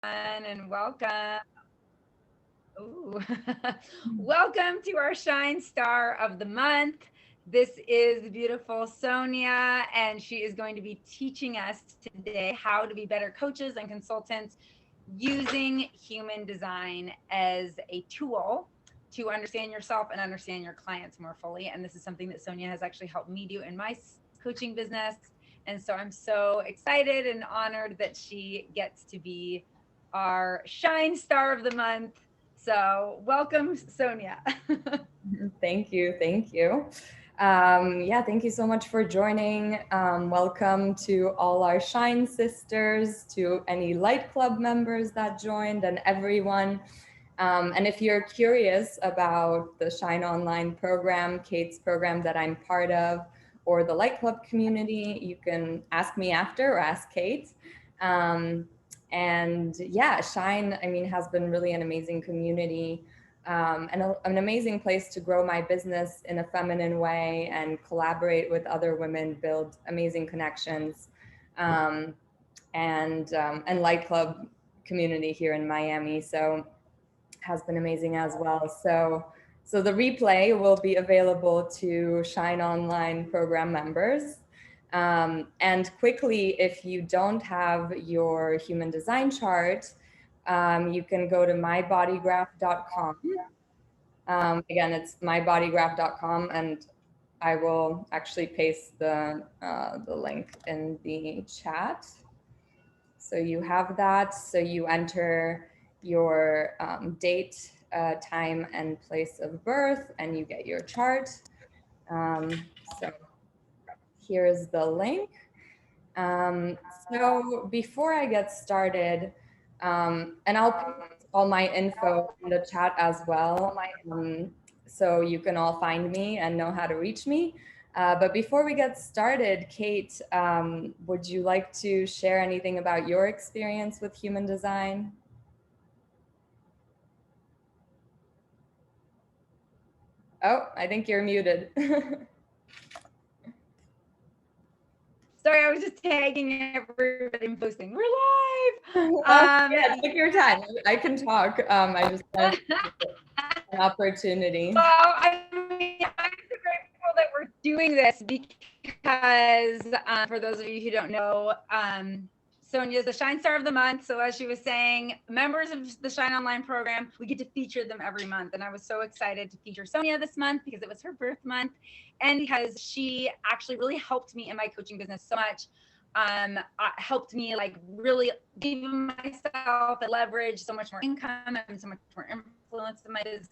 and welcome. Ooh. Welcome to our Shine Star of the Month. This is the beautiful Sonia, and she is going to be teaching us today how to be better coaches and consultants using human design as a tool to understand yourself and understand your clients more fully. And this is something that Sonia has actually helped me do in my coaching business. And so I'm so excited and honored that she gets to be our Shine Star of the Month. So, welcome, Sonia. Thank you. Thank you. Yeah, thank you so much for joining. Welcome to all our Shine sisters, to any Light Club members that joined, and everyone. And if you're curious about the Shine Online program, Kate's program that I'm part of, or the Light Club community, you can ask me after or ask Kate. Um, and yeah, Shine, I mean, has been really an amazing community, and an amazing place to grow my business in a feminine way and collaborate with other women, build amazing connections, um, and Light Club community here in Miami. So has been amazing as well. So the replay will be available to Shine Online program members. And quickly, if you don't have your human design chart, you can go to mybodygraph.com. Again, it's mybodygraph.com, and I will actually paste the link in the chat. So you have that. So you enter your date, time, and place of birth, and you get your chart. So here's the link. Um, so before I get started, and I'll put all my info in the chat as well, so you can all find me and know how to reach me. But before we get started, Kate, would you like to share anything about your experience with human design? Oh, I think you're muted. Sorry, I was just tagging everybody and posting. We're live. Yeah, take your time. I can talk. I just wanted an opportunity. Well, I mean, I'm so grateful that we're doing this because, for those of you who don't know, Sonia is the Shine Star of the Month. So, as she was saying, members of the Shine Online program, we get to feature them every month. And I was so excited to feature Sonia this month because it was her birth month and because she actually really helped me in my coaching business so much. Helped me like really give myself a leverage, so much more income and so much more influence in my business,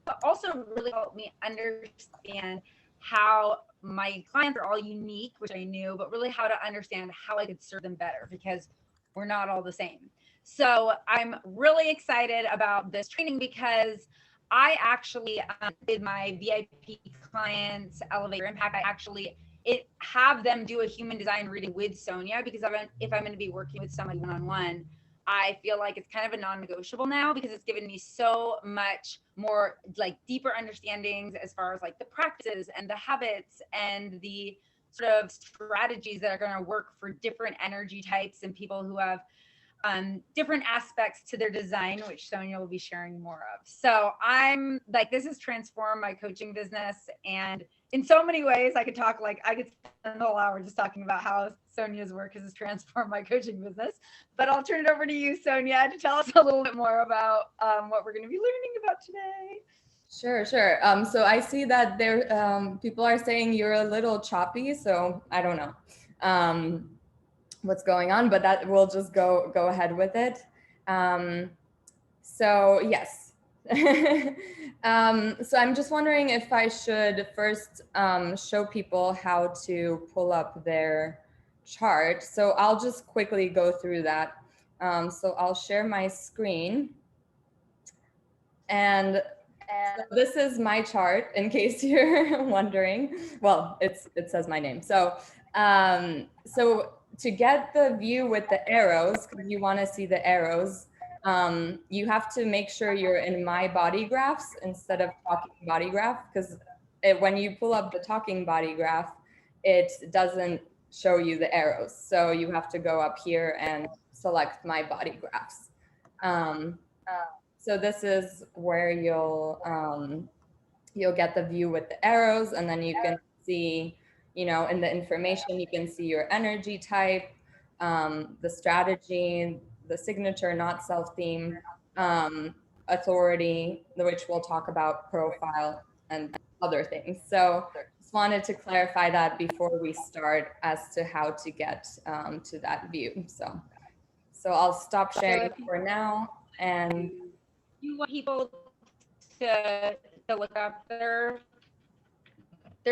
but also really helped me understand how my clients are all unique, which I knew, but really how to understand how I could serve them better because we're not all the same. So I'm really excited about this training because I actually did my VIP clients elevate your impact. I actually have them do a human design reading with Sonia because if I'm going to be working with somebody one-on-one, I feel like it's kind of a non-negotiable now because it's given me so much more like deeper understandings as far as like the practices and the habits and the sort of strategies that are going to work for different energy types and people who have different aspects to their design, which Sonia will be sharing more of. So I'm like, this has transformed my coaching business. And in so many ways, I could spend the whole hour just talking about how Sonia's work has transformed my coaching business. But I'll turn it over to you, Sonia, to tell us a little bit more about what we're going to be learning about today. Sure, sure. So I see that there people are saying you're a little choppy, so I don't know what's going on, but that we'll just go ahead with it. Um, so yes. So I'm just wondering if I should first show people how to pull up their chart. So I'll just quickly go through that. So I'll share my screen. And so this is my chart, in case you're wondering. Well, it says my name. So to get the view with the arrows, because you want to see the arrows, you have to make sure you're in my body graphs instead of talking body graph, because when you pull up the talking body graph, it doesn't show you the arrows. So you have to go up here and select my body graphs. Um, so this is where you'll get the view with the arrows, and then you can see, in the information, you can see your energy type, the strategy, the signature, not self-theme, authority, which we'll talk about, profile, and other things. So just wanted to clarify that before we start as to how to get to that view. So I'll stop sharing for now. And you want people to look up their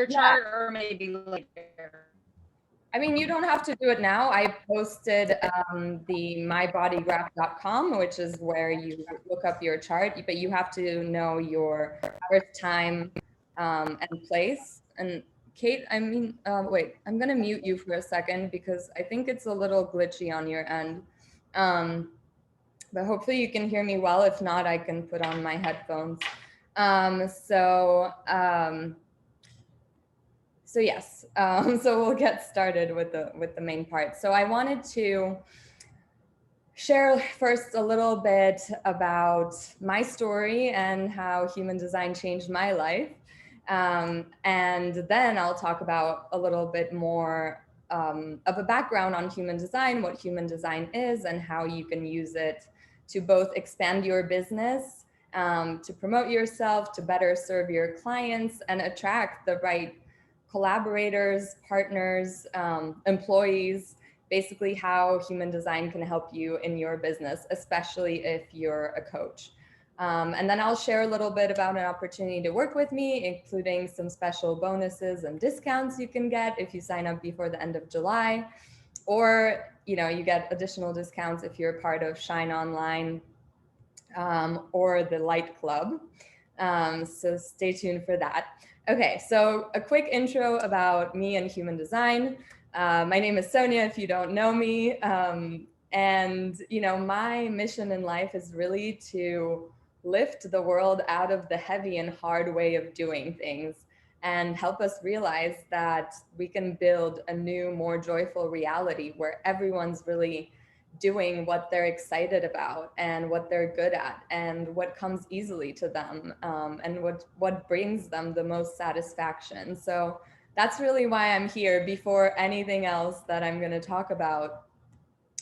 chart, or maybe later? I mean, you don't have to do it now. I posted the mybodygraph.com, which is where you look up your chart, but you have to know your birth time and place. And Kate, wait, I'm going to mute you for a second because I think it's a little glitchy on your end. But hopefully you can hear me well. If not, I can put on my headphones. So yes, so we'll get started with the main part. So I wanted to share first a little bit about my story and how human design changed my life. And then I'll talk about a little bit more of a background on human design, what human design is, and how you can use it to both expand your business, to promote yourself, to better serve your clients, and attract the right collaborators, partners, employees, basically how human design can help you in your business, especially if you're a coach. And then I'll share a little bit about an opportunity to work with me, including some special bonuses and discounts you can get if you sign up before the end of July, or you get additional discounts if you're part of Shine Online or the Light Club. So stay tuned for that. Okay, so a quick intro about me and human design. My name is Sonia, if you don't know me. And my mission in life is really to lift the world out of the heavy and hard way of doing things and help us realize that we can build a new, more joyful reality where everyone's really doing what they're excited about and what they're good at and what comes easily to them, and what brings them the most satisfaction. So that's really why I'm here before anything else that I'm going to talk about.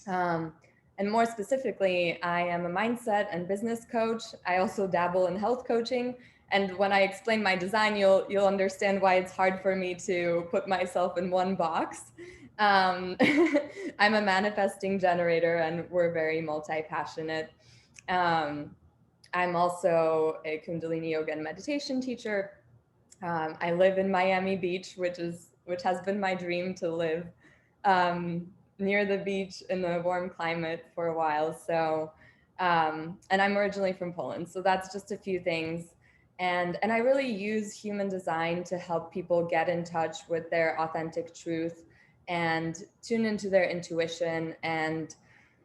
And more specifically, I am a mindset and business coach. I also dabble in health coaching. And when I explain my design, you'll understand why it's hard for me to put myself in one box. I'm a manifesting generator, and we're very multi-passionate. I'm also a Kundalini yoga and meditation teacher. I live in Miami Beach, which has been my dream to live near the beach in the warm climate for a while. So, and I'm originally from Poland, so that's just a few things. And I really use human design to help people get in touch with their authentic truth and tune into their intuition and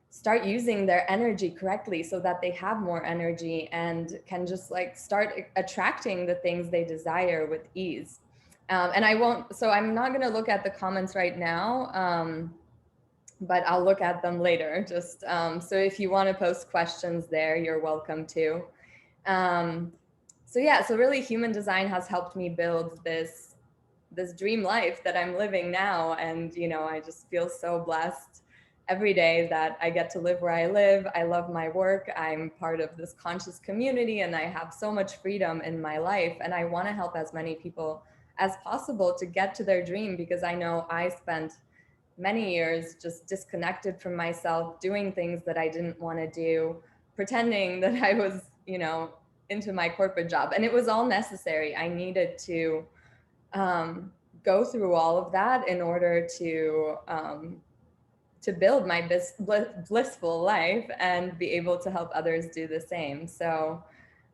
start using their energy correctly so that they have more energy and can just start attracting the things they desire with ease. And I'm not going to look at the comments right now, but I'll look at them later. Just so if you want to post questions there, you're welcome to. So really human design has helped me build this dream life that I'm living now. And, I just feel so blessed every day that I get to live where I live. I love my work. I'm part of this conscious community, and I have so much freedom in my life. And I want to help as many people as possible to get to their dream, because I know I spent many years just disconnected from myself, doing things that I didn't want to do, pretending that I was, into my corporate job. And it was all necessary. I needed to go through all of that in order to build my blissful life and be able to help others do the same. So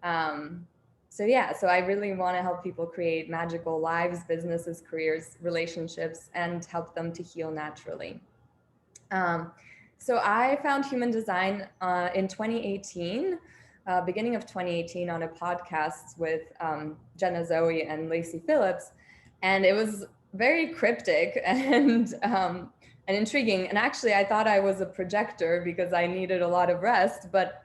I really want to help people create magical lives, businesses, careers, relationships, and help them to heal naturally. So I found human design in 2018, beginning of 2018, on a podcast with Jenna Zoe and Lacey Phillips. And it was very cryptic and intriguing. And actually, I thought I was a projector because I needed a lot of rest. But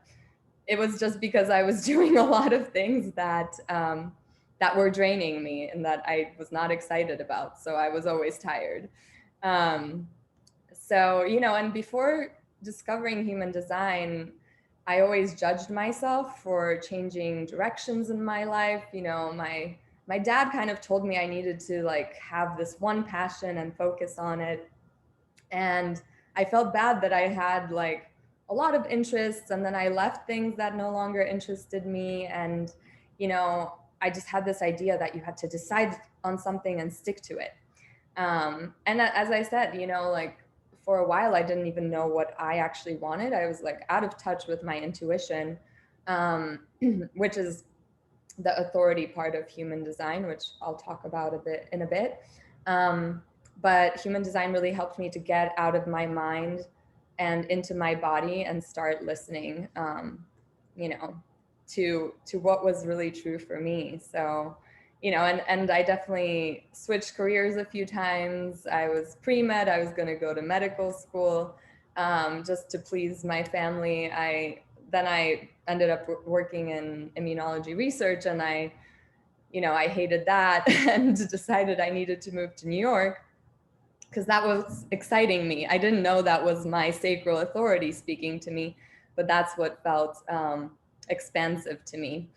it was just because I was doing a lot of things that that were draining me and that I was not excited about. So I was always tired. So, you know, and before discovering human design, I always judged myself for changing directions in my life. You know, my dad kind of told me I needed to like have this one passion and focus on it. And I felt bad that I had like a lot of interests and then I left things that no longer interested me. And, you know, I just had this idea that you had to decide on something and stick to it. And as I said, you know, like for a while, I didn't even know what I actually wanted. I was like out of touch with my intuition, which is the authority part of human design, which I'll talk about in a bit. But human design really helped me to get out of my mind and into my body and start listening, you know, to what was really true for me. So, you know, and I definitely switched careers a few times. I was pre-med, I was going to go to medical school just to please my family. Then I ended up working in immunology research, and I hated that and decided I needed to move to New York because that was exciting me. I didn't know that was my sacral authority speaking to me, but that's what felt expansive to me.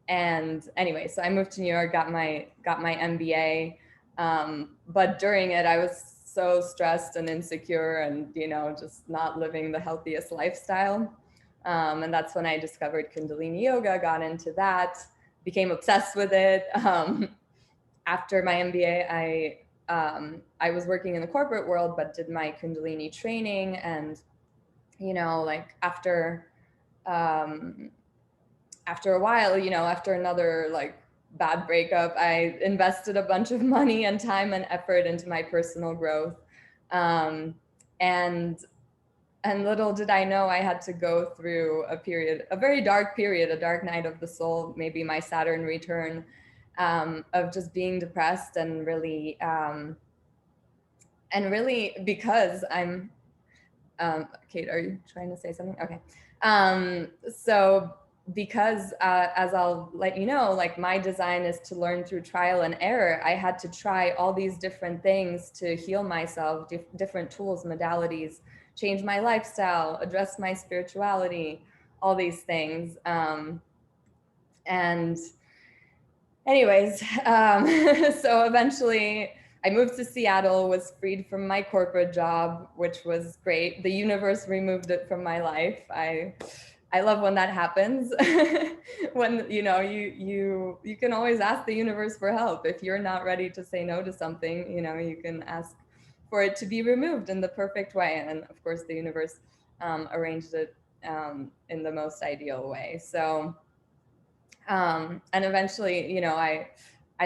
And anyway, so I moved to New York, got my MBA. But during it, I was so stressed and insecure and, you know, just not living the healthiest lifestyle. And that's when I discovered Kundalini Yoga, got into that, became obsessed with it. After my MBA, I was working in the corporate world, but did my Kundalini training. And, you know, like after a while, you know, after another like bad breakup, I invested a bunch of money and time and effort into my personal growth. And little did I know I had to go through a very dark period, a dark night of the soul, maybe my Saturn return, of just being depressed and really because I'm, Kate, are you trying to say something? Okay. So because as I'll let you know, like my design is to learn through trial and error, I had to try all these different things to heal myself, different tools, modalities, change my lifestyle, address my spirituality, all these things. And anyways, so eventually I moved to Seattle, was freed from my corporate job, which was great. The universe removed it from my life. I love when that happens. When, you know, you can always ask the universe for help. If you're not ready to say no to something, you know, you can ask for it to be removed in the perfect way. And of course, the universe arranged it in the most ideal way. So, and eventually, you know, I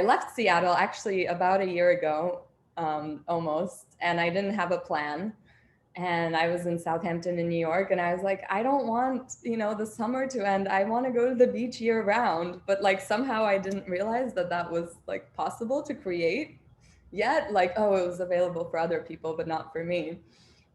left Seattle actually about a year ago, almost, and I didn't have a plan. And I was in Southampton in New York, and I was like, I don't want, you know, the summer to end. I want to go to the beach year round. But like somehow I didn't realize that that was like possible to create yet. Like, oh, it was available for other people, but not for me.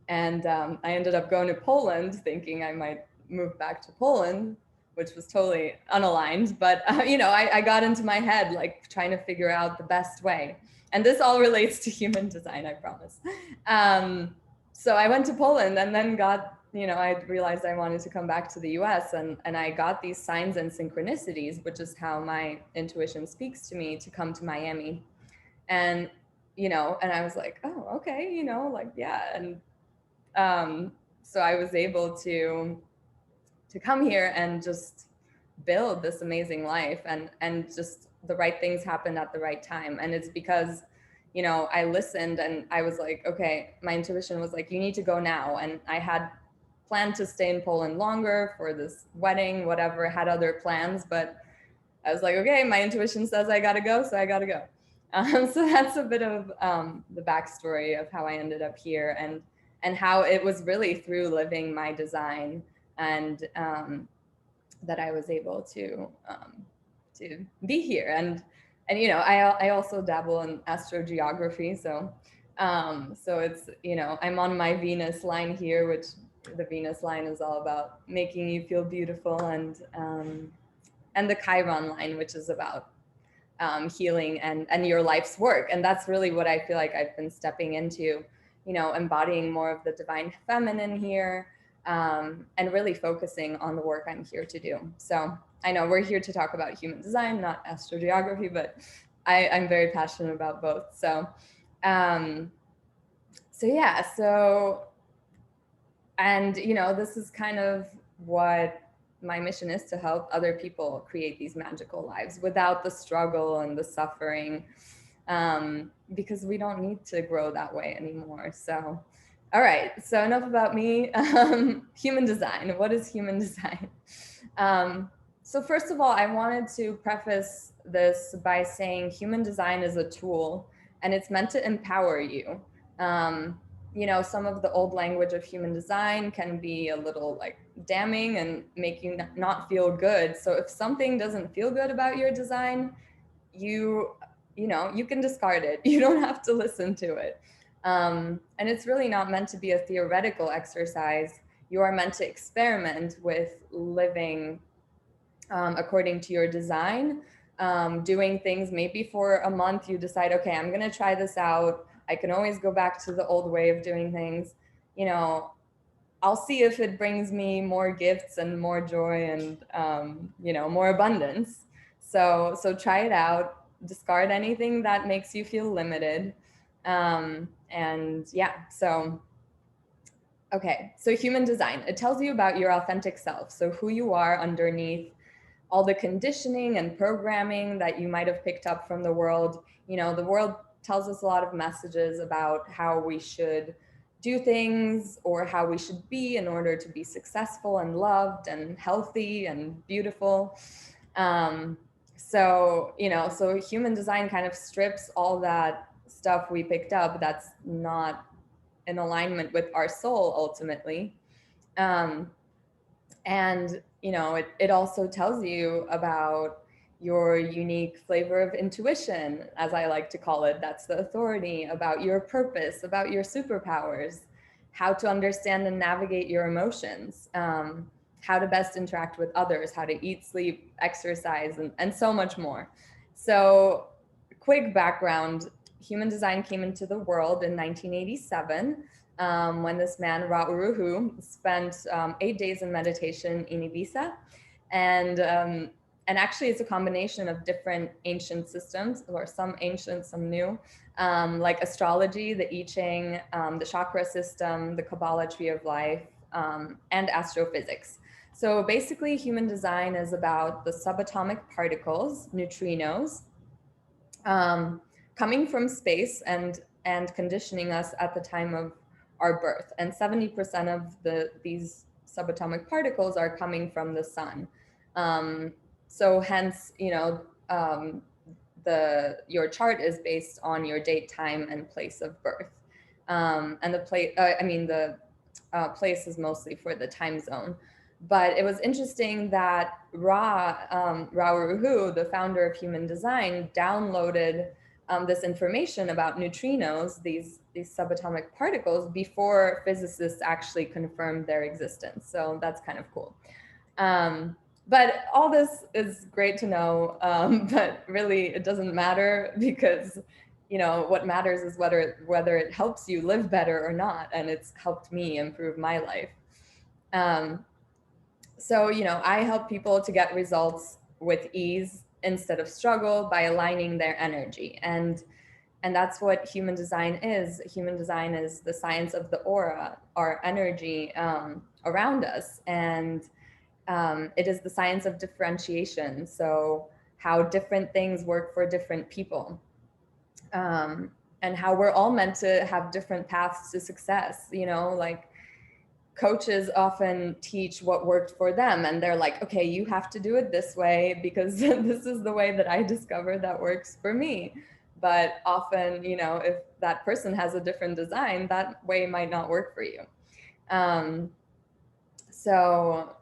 And I ended up going to Poland thinking I might move back to Poland, which was totally unaligned. But, you know, I got into my head, like trying to figure out the best way. And this all relates to human design, I promise. So I went to Poland and then I realized I wanted to come back to the US, and I got these signs and synchronicities, which is how my intuition speaks to me, to come to Miami. And, you know, and I was like, oh, okay, you know, like, yeah. And so I was able to come here and just build this amazing life, and just the right things happened at the right time. And it's because, you know, I listened and I was like, okay, my intuition was like, you need to go now. And I had planned to stay in Poland longer for this wedding, whatever, had other plans, but I was like, okay, my intuition says I gotta go, so I gotta go. So that's a bit of the backstory of how I ended up here, and how it was really through living my design and that I was able to be here. And you know, I also dabble in astrogeography, so so it's, you know, I'm on my Venus line here, which the Venus line is all about making you feel beautiful, and the Chiron line, which is about healing and your life's work. And that's really what I feel like I've been stepping into, you know, embodying more of the divine feminine here, and really focusing on the work I'm here to do. So I know we're here to talk about human design, not astrogeography, but I'm very passionate about both. So, yeah, and you know, this is kind of what my mission is, to help other people create these magical lives without the struggle and the suffering, because we don't need to grow that way anymore. So, all right, so enough about me. Human design. What is human design? So first of all, I wanted to preface this by saying human design is a tool, and it's meant to empower you. You know, some of the old language of human design can be a little like damning and make you not feel good. So if something doesn't feel good about your design, you know, you can discard it. You don't have to listen to it. And it's really not meant to be a theoretical exercise. You are meant to experiment with living according to your design, doing things. Maybe for a month you decide, okay, I'm going to try this out. I can always go back to the old way of doing things. You know, I'll see if it brings me more gifts and more joy and, you know, more abundance. So try it out, discard anything that makes you feel limited. And yeah, so, okay. So human design, it tells you about your authentic self. So who you are underneath all the conditioning and programming that you might have picked up from the world. You know, the world tells us a lot of messages about how we should do things or how we should be in order to be successful and loved and healthy and beautiful. So, you know, so human design kind of strips all that stuff we picked up that's not in alignment with our soul ultimately. And, you know, it also tells you about your unique flavor of intuition, as I like to call it. That's the authority, about your purpose, about your superpowers, how to understand and navigate your emotions, how to best interact with others, how to eat, sleep, exercise, and so much more. So, quick background, human design came into the world in 1987. When this man, Ra Uru Hu, spent 8 days in meditation in Ibiza. And actually it's a combination of different ancient systems, or some ancient, some new, like astrology, the I Ching, the chakra system, the Kabbalah tree of life, and astrophysics. So basically human design is about the subatomic particles, neutrinos, coming from space and conditioning us at the time of our birth. And 70% of these subatomic particles are coming from the sun. So hence, you know, your chart is based on your date, time, and place of birth. And the place is mostly for the time zone. But it was interesting that Ra Uru Hu, the founder of human design, downloaded this information about neutrinos, these subatomic particles, before physicists actually confirmed their existence. So that's kind of cool. But all this is great to know, but really it doesn't matter, because, you know, what matters is whether it helps you live better or not. And it's helped me improve my life. So, you know, I help people to get results with ease instead of struggle by aligning their energy. And that's what human design is. Human design is the science of the aura, our energy around us. And it is the science of differentiation. So how different things work for different people. And how we're all meant to have different paths to success. You know, like, coaches often teach what worked for them, and they're like, okay, you have to do it this way because this is the way that I discovered that works for me. But often, you know, if that person has a different design, that way might not work for you. So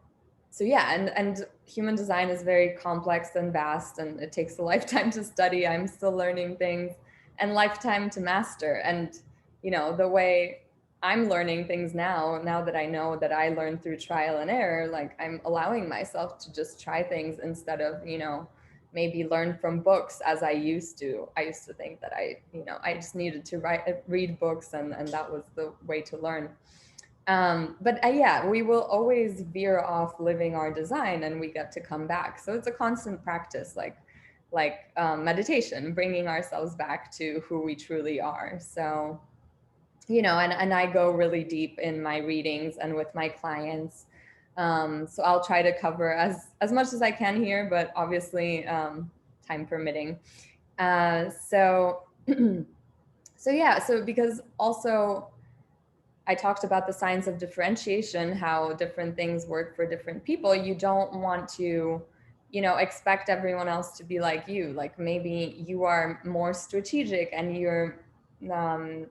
yeah, and human design is very complex and vast, and it takes a lifetime to study. I'm still learning things, and lifetime to master. And, you know, the way I'm learning things now that I know that I learned through trial and error. Like, I'm allowing myself to just try things instead of, maybe learn from books as I used to. I used to think that I just needed to read books, and that was the way to learn. But yeah, we will always veer off living our design, and we get to come back. So it's a constant practice, like meditation, bringing ourselves back to who we truly are. So, and I go really deep in my readings and with my clients. So I'll try to cover as much as I can here, but obviously time permitting. So yeah, so because also I talked about the science of differentiation, how different things work for different people. You don't want to, expect everyone else to be like you. Like, maybe you are more strategic, and you are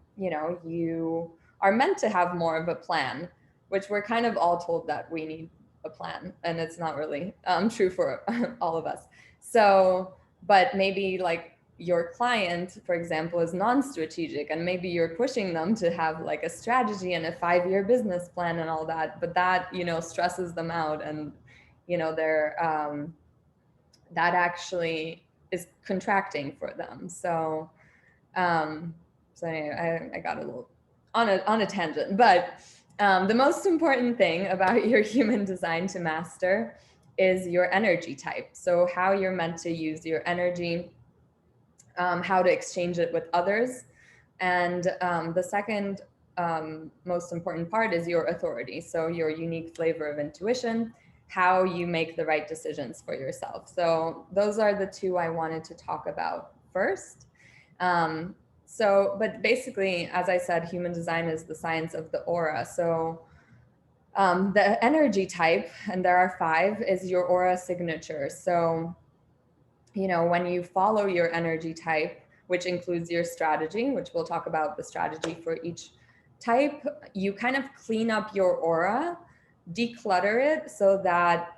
meant to have more of a plan, which we're kind of all told that we need a plan, and it's not really true for all of us. So, but maybe like your client, for example, is non-strategic, and maybe you're pushing them to have like a strategy and a 5-year business plan and all that, but that, stresses them out, and, they're, that actually is contracting for them. So, anyway, I got a little on a tangent, but the most important thing about your human design to master is your energy type. So how you're meant to use your energy, how to exchange it with others. And the second most important part is your authority. So your unique flavor of intuition, how you make the right decisions for yourself. So those are the two I wanted to talk about first. But basically, as I said, human design is the science of the aura. So the energy type, and there are 5, is your aura signature. So, when you follow your energy type, which includes your strategy, which we'll talk about the strategy for each type, you kind of clean up your aura, declutter it so that,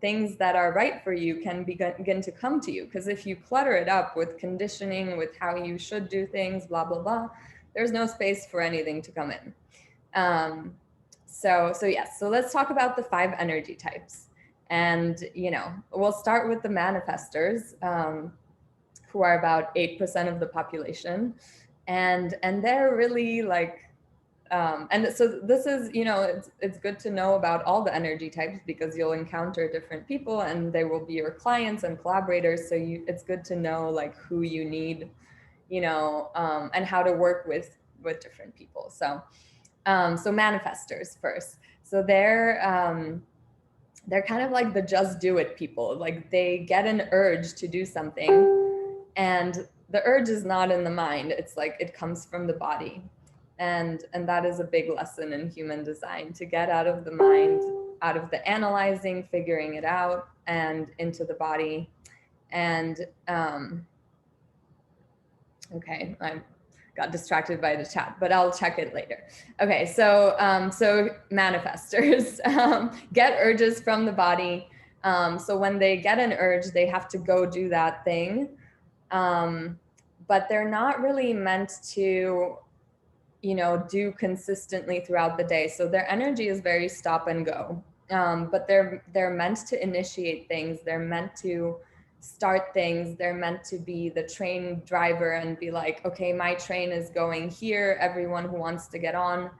things that are right for you can begin to come to you. Because if you clutter it up with conditioning, with how you should do things, blah, blah, blah, there's no space for anything to come in. So yes, so let's talk about the 5 energy types. And, we'll start with the manifestors, who are about 8% of the population. And they're really like, and so this is, it's good to know about all the energy types, because you'll encounter different people and they will be your clients and collaborators. So it's good to know like who you need, and how to work with different people. So, so manifestors first. So they're kind of like the just do it people. Like, they get an urge to do something, and the urge is not in the mind. It's like it comes from the body. And that is a big lesson in human design, to get out of the mind, out of the analyzing, figuring it out, and into the body. And okay, I got distracted by the chat, but I'll check it later. Okay, so so manifestors get urges from the body. So when they get an urge, they have to go do that thing, but they're not really meant to, do consistently throughout the day. So their energy is very stop and go, but they're meant to initiate things. They're meant to start things. They're meant to be the train driver and be like, okay, my train is going here. Everyone who wants to get on.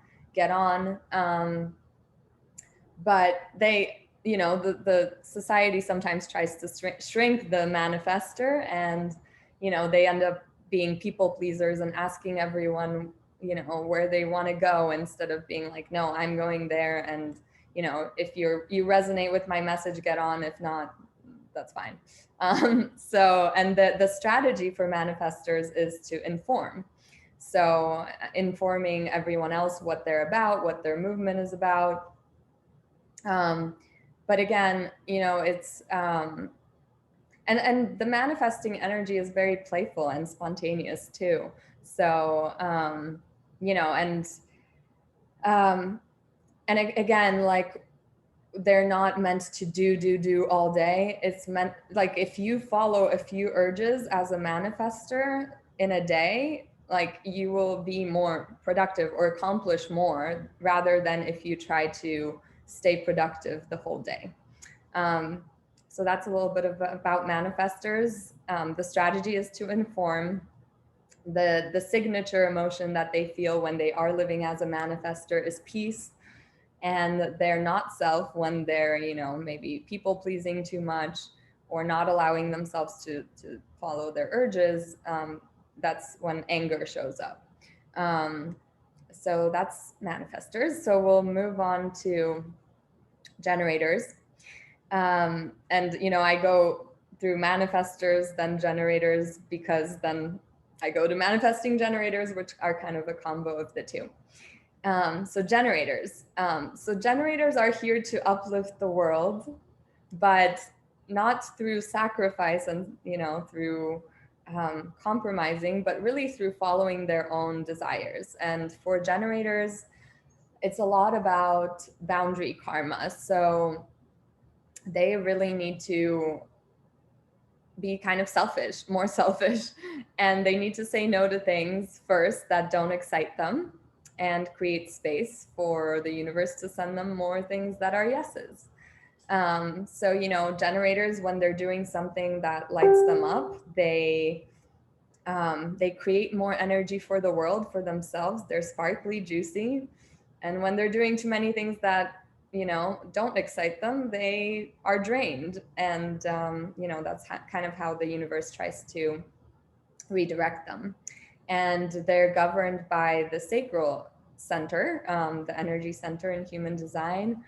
But they, the society sometimes tries to shrink the manifestor, and, they end up being people pleasers and asking everyone, where they want to go, instead of being like, no, I'm going there. And, if you resonate with my message, get on. If not, that's fine. So, and the strategy for manifestors is to inform. So informing everyone else what they're about, what their movement is about. But again, it's, and the manifesting energy is very playful and spontaneous too. So, and again, like, they're not meant to do all day. It's meant, like, if you follow a few urges as a manifestor in a day, like you will be more productive or accomplish more rather than if you try to stay productive the whole day. So that's a little bit about manifestors. The strategy is to inform. The signature emotion that they feel when they are living as a manifestor is peace, and they're not self when they're, you know, maybe people pleasing too much or not allowing themselves to follow their urges. That's when anger shows up. So that's manifestors. So we'll move on to generators. And, you know, I go through manifestors, then generators, because then I go to manifesting generators, which are kind of a combo of the two. So generators. So generators are here to uplift the world, but not through sacrifice and, you know, through compromising, but really through following their own desires. And for generators, it's a lot about boundary karma. So they really need to be kind of selfish, more selfish, and they need to say no to things first that don't excite them and create space for the universe to send them more things that are yeses. So, you know, generators, when they're doing something that lights them up, they create more energy for the world, for themselves. They're sparkly, juicy. And when they're doing too many things that, you know, don't excite them, they are drained. And, you know, that's kind of how the universe tries to redirect them. And they're governed by the sacral center, the energy center in human design,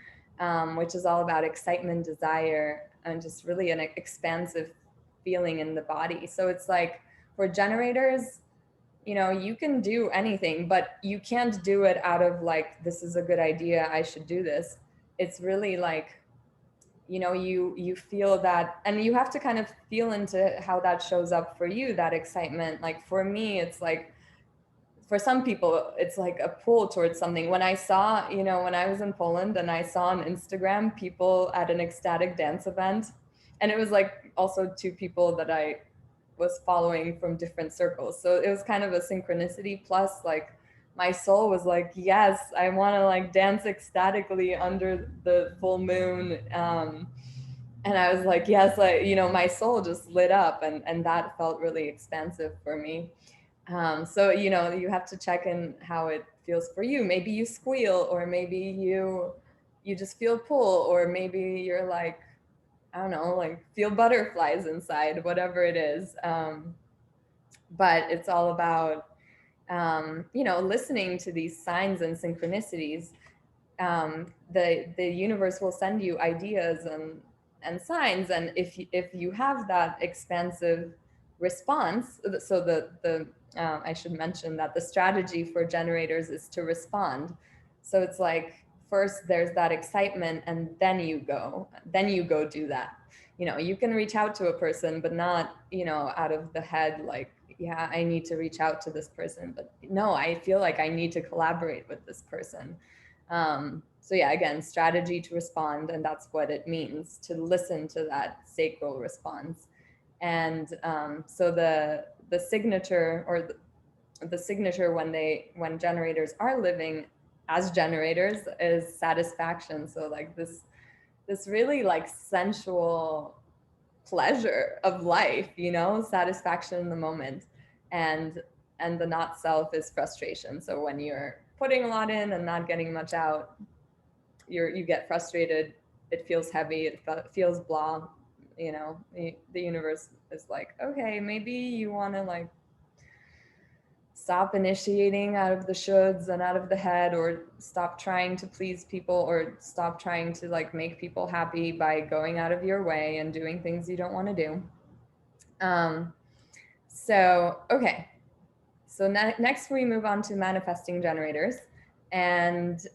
which is all about excitement, desire, and just really an expansive feeling in the body. So it's like for generators, you know, you can do anything, but you can't do it out of like, this is a good idea, I should do this. It's really like, you know, you feel that, and you have to kind of feel into how that shows up for you, that excitement. Like for me, it's like, for some people, it's like a pull towards something. When I saw, you know, when I was in Poland and I saw on Instagram people at an ecstatic dance event, and it was like also two people that I was following from different circles. So it was kind of a synchronicity, plus like my soul was like, yes, I want to like dance ecstatically under the full moon. And I was like, yes, like, you know, my soul just lit up, and that felt really expansive for me. So, you know, you have to check in how it feels for you. Maybe you squeal, or maybe you just feel pull, or maybe you're like, I don't know, like feel butterflies inside, whatever it is. But it's all about, you know, listening to these signs and synchronicities. The universe will send you ideas and signs, and if you have that expansive response, so the I should mention that the strategy for generators is to respond. So it's like, first there's that excitement, and then you go do that. You know, you can reach out to a person, but not, you know, out of the head, like, yeah, I need to reach out to this person, but no, I feel like I need to collaborate with this person. So yeah, again, strategy to respond, and that's what it means to listen to that sacral response. And so the signature, or the signature when generators are living as generators, is satisfaction. So like this really like sensual pleasure of life, you know, satisfaction in the moment. And the not self is frustration. So when you're putting a lot in and not getting much out, you get frustrated. It feels heavy. It feels blah. You know, the universe is like, okay, maybe you want to like stop initiating out of the shoulds and out of the head, or stop trying to please people, or stop trying to like make people happy by going out of your way and doing things you don't want to do. So, okay. So next we move on to manifesting generators, and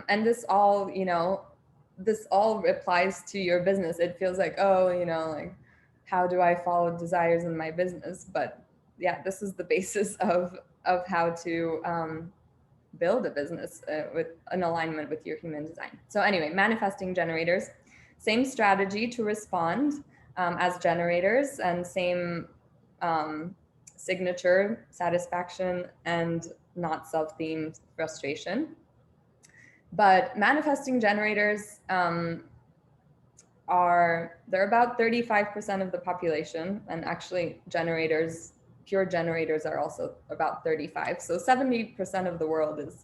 this all, you know, this all applies to your business. It feels like, oh, you know, like, how do I follow desires in my business? But yeah, this is the basis of how to build a business with an alignment with your human design. So anyway, manifesting generators, same strategy to respond as generators, and same signature satisfaction and not self-themed frustration. But manifesting generators they're about 35% of the population, and actually generators, pure generators, are also about 35. So 70% of the world is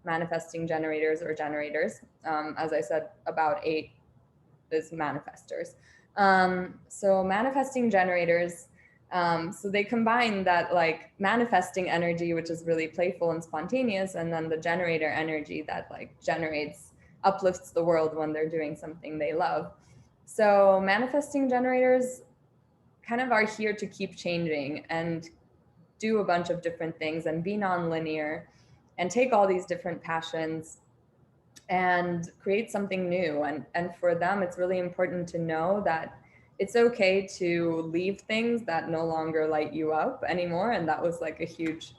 manifesting generators or generators. As I said, about 8 is manifestors. So manifesting generators, so they combine that like manifesting energy, which is really playful and spontaneous, and then the generator energy that like uplifts the world when they're doing something they love. So manifesting generators kind of are here to keep changing and do a bunch of different things and be non-linear and take all these different passions and create something new. And for them, it's really important to know that it's okay to leave things that no longer light you up anymore. And that was like a huge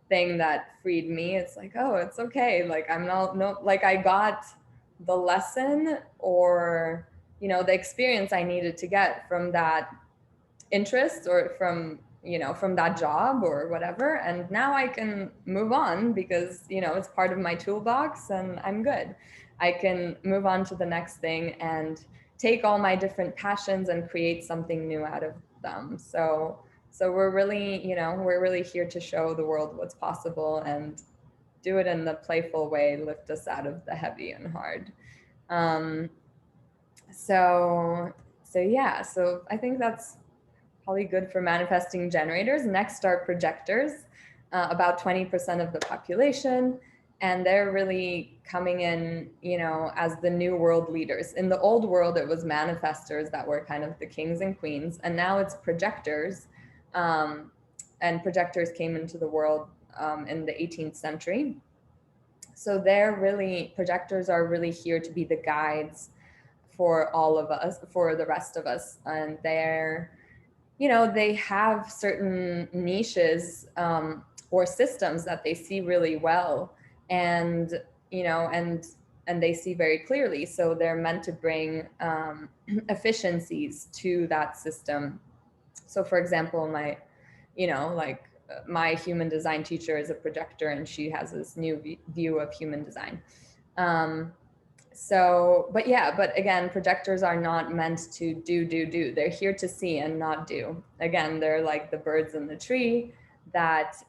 thing that freed me. It's like, oh, it's okay. Like I'm not, no, like I got the lesson or, you know, the experience I needed to get from that interest or from, you know, from that job or whatever. And now I can move on because, you know, it's part of my toolbox and I'm good. I can move on to the next thing and take all my different passions and create something new out of them. So we're really, you know, we're really here to show the world what's possible and do it in the playful way, lift us out of the heavy and hard. So yeah, so I think that's probably good for manifesting generators. Next are projectors, about 20% of the population. And they're really coming in, you know, as the new world leaders. In the old world, it was manifestors that were kind of the kings and queens. And now it's projectors. And projectors came into the world in the 18th century. So projectors are really here to be the guides for all of us, for the rest of us. And they're, you know, they have certain niches or systems that they see really well and, you know, and they see very clearly. So they're meant to bring efficiencies to that system. So for example, my human design teacher is a projector and she has this new view of human design. But again, projectors are not meant to do. They're here to see and not do. Again, they're like the birds in the tree that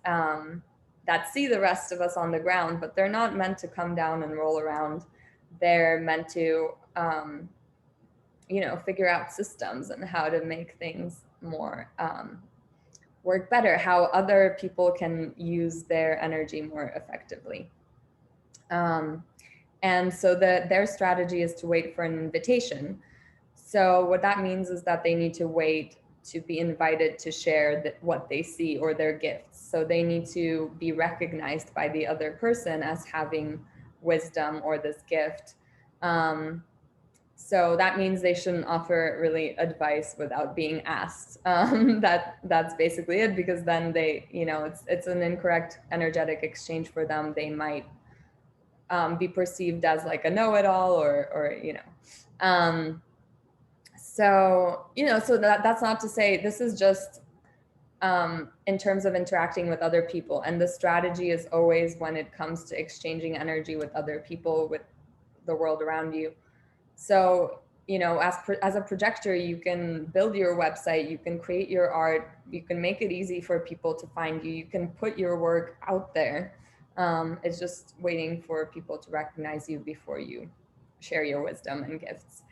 see the rest of us on the ground, but they're not meant to come down and roll around. They're meant to, you know, figure out systems and how to make things more work better, how other people can use their energy more effectively. And so their strategy is to wait for an invitation. So what that means is that they need to wait to be invited to share what they see or their gifts. So they need to be recognized by the other person as having wisdom or this gift. So that means they shouldn't offer really advice without being asked. That's basically it, because then they, you know, it's an incorrect energetic exchange for them. They might be perceived as like a know-it-all or you know. So, you know, so that's not to say, this is just in terms of interacting with other people. And the strategy is always when it comes to exchanging energy with other people, with the world around you. So, you know, as a projector, you can build your website, you can create your art, you can make it easy for people to find you, you can put your work out there. It's just waiting for people to recognize you before you share your wisdom and gifts.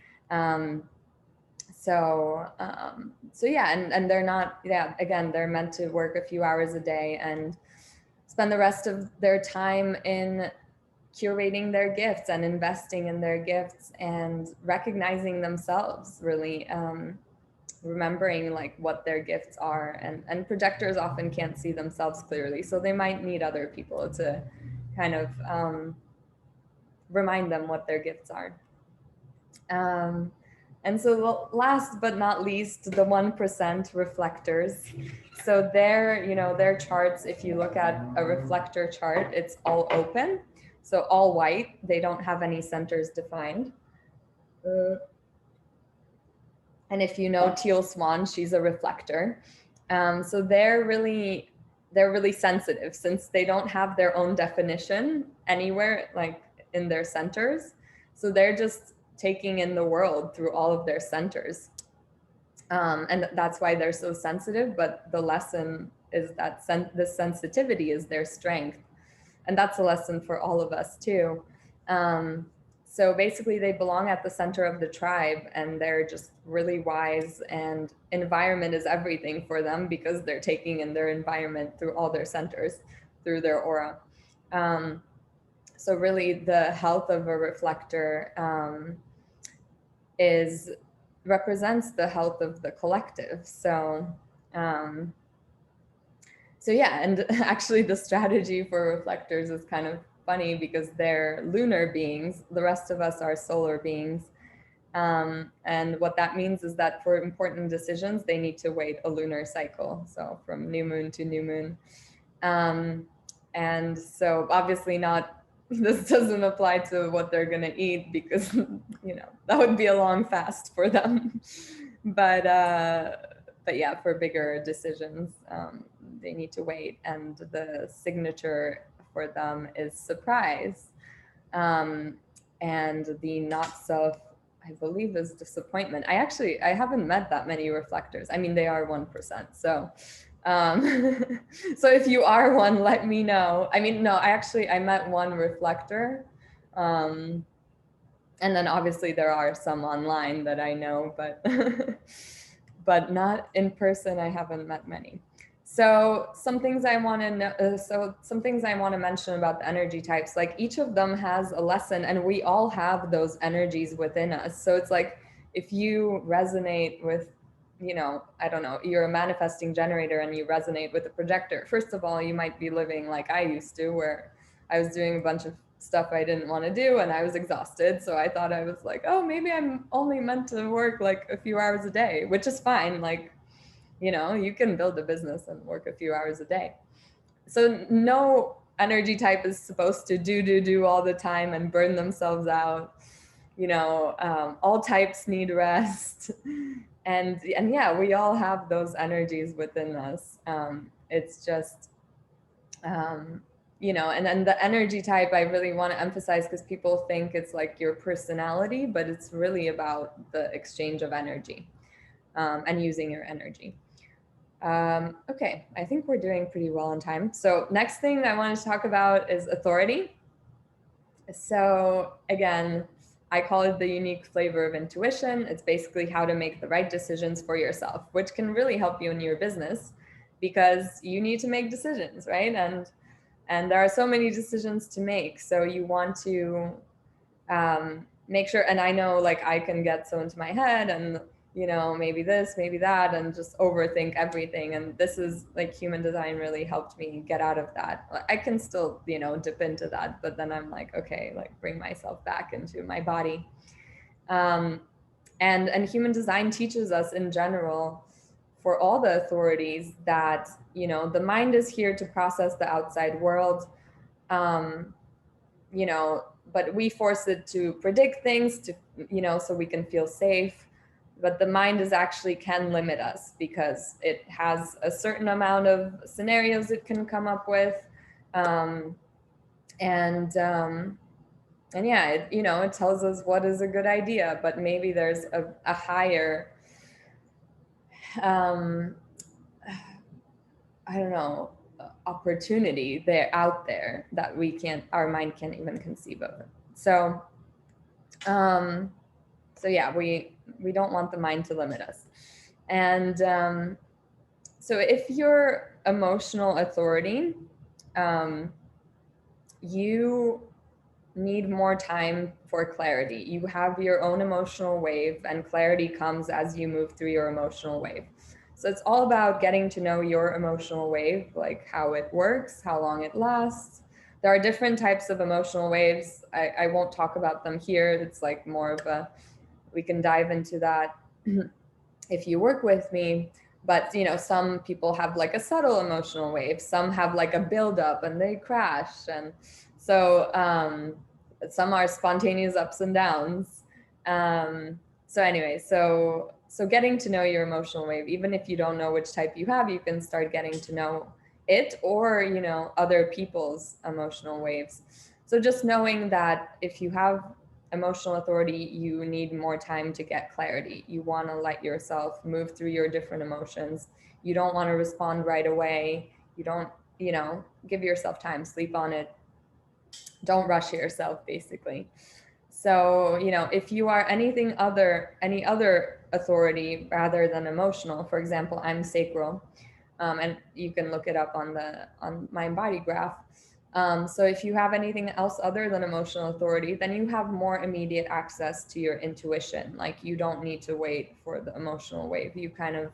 So yeah, and they're not, yeah, again, they're meant to work a few hours a day and spend the rest of their time in curating their gifts and investing in their gifts and recognizing themselves, really remembering like what their gifts are. And projectors often can't see themselves clearly, so they might need other people to kind of remind them what their gifts are. And so last but not least, the 1% reflectors. So their charts, if you look at a reflector chart, it's all open. So all white, they don't have any centers defined. And if you know Teal Swan, she's a reflector. So they're really sensitive, since they don't have their own definition anywhere, like in their centers. So they're just taking in the world through all of their centers. And that's why they're so sensitive. But the lesson is that this sensitivity is their strength. And that's a lesson for all of us too. So basically they belong at the center of the tribe, and they're just really wise, and environment is everything for them, because they're taking in their environment through all their centers, through their aura. So really the health of a reflector represents the health of the collective. So yeah, and actually the strategy for reflectors is kind of funny, because they're lunar beings. The rest of us are solar beings. And what that means is that for important decisions, they need to wait a lunar cycle. So from new moon to new moon. And so obviously this doesn't apply to what they're going to eat, because, that would be a long fast for them. But yeah, for bigger decisions, they need to wait. And the signature for them is surprise. And the not self, I believe, is disappointment. I haven't met that many reflectors. I mean, they are 1%. So, so if you are one, let me know. I mean, no, I met one reflector. And then obviously there are some online that I know, but, but not in person. I haven't met many. So some things I want to mention about the energy types, like each of them has a lesson, and we all have those energies within us. So it's like, if you resonate with, I don't know, you're a manifesting generator and you resonate with a projector. First of all, you might be living like I used to, where I was doing a bunch of stuff I didn't want to do and I was exhausted. So I thought I was like, oh, maybe I'm only meant to work like a few hours a day, which is fine. Like, you can build a business and work a few hours a day. So no energy type is supposed to do all the time and burn themselves out. All types need rest. And yeah, we all have those energies within us. It's just, and then the energy type I really want to emphasize, because people think it's like your personality, but it's really about the exchange of energy and using your energy. Okay, I think we're doing pretty well on time. So next thing I wanted to talk about is authority. So again, I call it the unique flavor of intuition. It's basically how to make the right decisions for yourself, which can really help you in your business, because you need to make decisions, right? And there are so many decisions to make. So you want to make sure, and I know, like, I can get so into my head and maybe this, maybe that, and just overthink everything. And this is like, human design really helped me get out of that. I can still, dip into that, but then I'm like, okay, like, bring myself back into my body. And human design teaches us in general, for all the authorities, that, the mind is here to process the outside world, but we force it to predict things to, so we can feel safe. But the mind can limit us, because it has a certain amount of scenarios it can come up with. And yeah, it tells us what is a good idea, but maybe there's a higher, I don't know, opportunity out there that our mind can't even conceive of. So, so yeah, we don't want the mind to limit us. And so if you're emotional authority, you need more time for clarity. You have your own emotional wave, and clarity comes as you move through your emotional wave. So it's all about getting to know your emotional wave, like how it works, how long it lasts. There are different types of emotional waves. I won't talk about them here. It's like more of we can dive into that if you work with me. But, some people have like a subtle emotional wave. Some have like a buildup and they crash. And so some are spontaneous ups and downs. So anyway, so So getting to know your emotional wave, even if you don't know which type you have, you can start getting to know it, or, you know, other people's emotional waves. So just knowing that if you have emotional authority, you need more time to get clarity. You want to let yourself move through your different emotions. You don't want to respond right away. You don't, you know, give yourself time, sleep on it. Don't rush yourself, basically. So, you know, if you are any other authority rather than emotional, for example, I'm sacral, and you can look it up on my body graph. So if you have anything else other than emotional authority, then you have more immediate access to your intuition. Like, you don't need to wait for the emotional wave. You kind of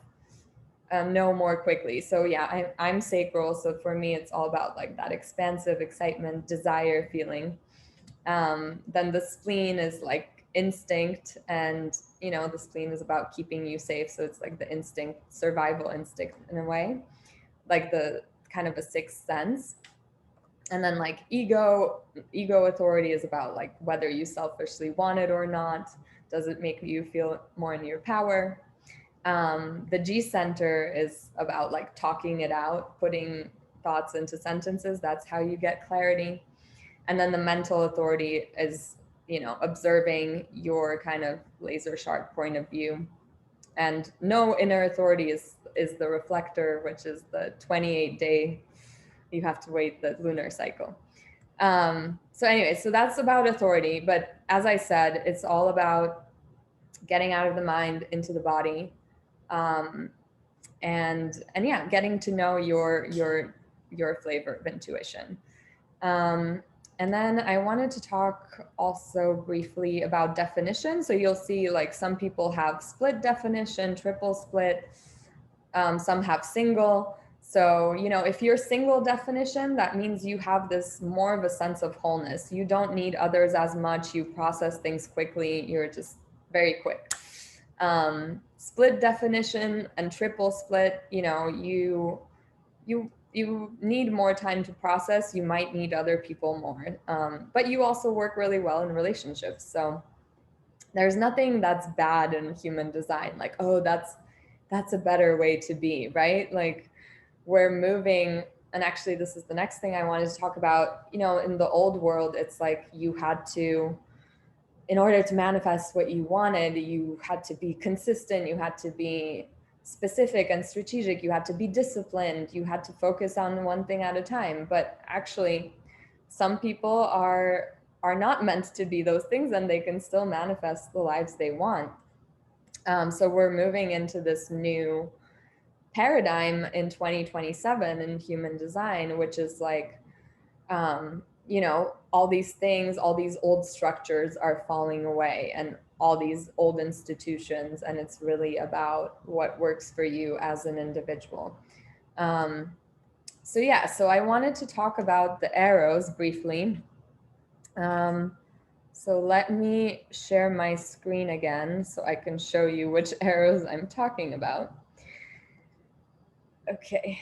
know more quickly. So yeah, I'm sacral. So for me, it's all about like that expansive excitement, desire feeling. Then the spleen is like instinct, and, you know, the spleen is about keeping you safe. So it's like the instinct, survival instinct in a way, like the kind of a sixth sense. And then like ego authority is about like whether you selfishly want it or not. Does it make you feel more in your power? The G center is about like talking it out, putting thoughts into sentences. That's how you get clarity. And then the mental authority is, you know, observing your kind of laser sharp point of view. And no inner authority is the reflector, which is the 28-day, you have to wait the lunar cycle. So anyway, so that's about authority. But as I said, it's all about getting out of the mind into the body. And yeah, getting to know your flavor of intuition. And then I wanted to talk also briefly about definition. So you'll see like some people have split definition, triple split, some have single. So, you know, if you're single definition, that means you have this more of a sense of wholeness. You don't need others as much. You process things quickly. You're just very quick. Split definition and triple split, you know, you need more time to process. You might need other people more, but you also work really well in relationships. So there's nothing that's bad in human design. Like, oh, that's a better way to be, right? Like, we're moving. And actually, this is the next thing I wanted to talk about. You know, in the old world, it's like you had to, in order to manifest what you wanted, you had to be consistent, you had to be specific and strategic, you had to be disciplined, you had to focus on one thing at a time. But actually, some people are not meant to be those things, and they can still manifest the lives they want. So we're moving into this new paradigm in 2027 in human design, which is like, you know, all these things, all these old structures are falling away, and all these old institutions, and it's really about what works for you as an individual. So yeah, so I wanted to talk about the arrows briefly. So let me share my screen again so I can show you which arrows I'm talking about. Okay.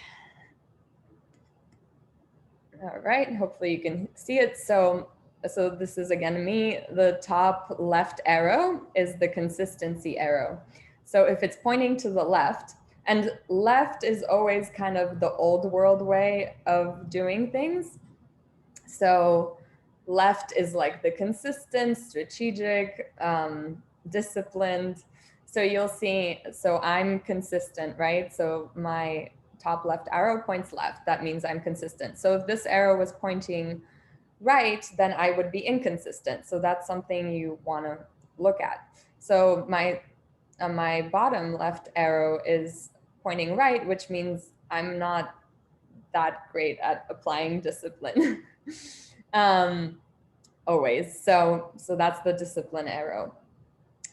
All right, hopefully you can see it. So this is again me. The top left arrow is the consistency arrow. So if it's pointing to the left, and left is always kind of the old world way of doing things. So left is like the consistent, strategic, disciplined. So you'll see, so I'm consistent, right? So my top left arrow points left. That means I'm consistent. So if this arrow was pointing right, then I would be inconsistent. So that's something you want to look at. So my bottom left arrow is pointing right, which means I'm not that great at applying discipline. Always. So that's the discipline arrow.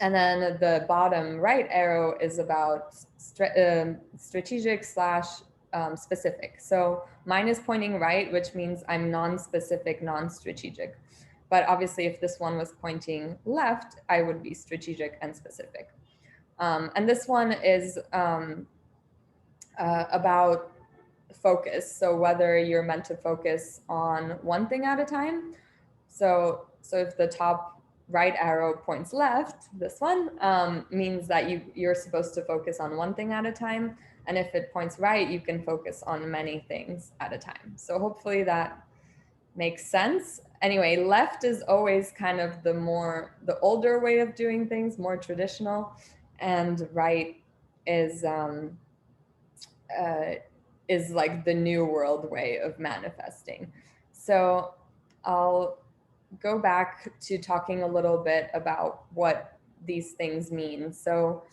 And then the bottom right arrow is about strategic / specific. So mine is pointing right, which means I'm non-specific, non-strategic. But obviously, if this one was pointing left, I would be strategic and specific. And this one is about focus. So whether you're meant to focus on one thing at a time. So if the top right arrow points left, this one, means that you're supposed to focus on one thing at a time. And if it points right, you can focus on many things at a time. So hopefully that makes sense. Anyway, left is always kind of the older way of doing things, more traditional, and right is like the new world way of manifesting. So I'll go back to talking a little bit about what these things mean. So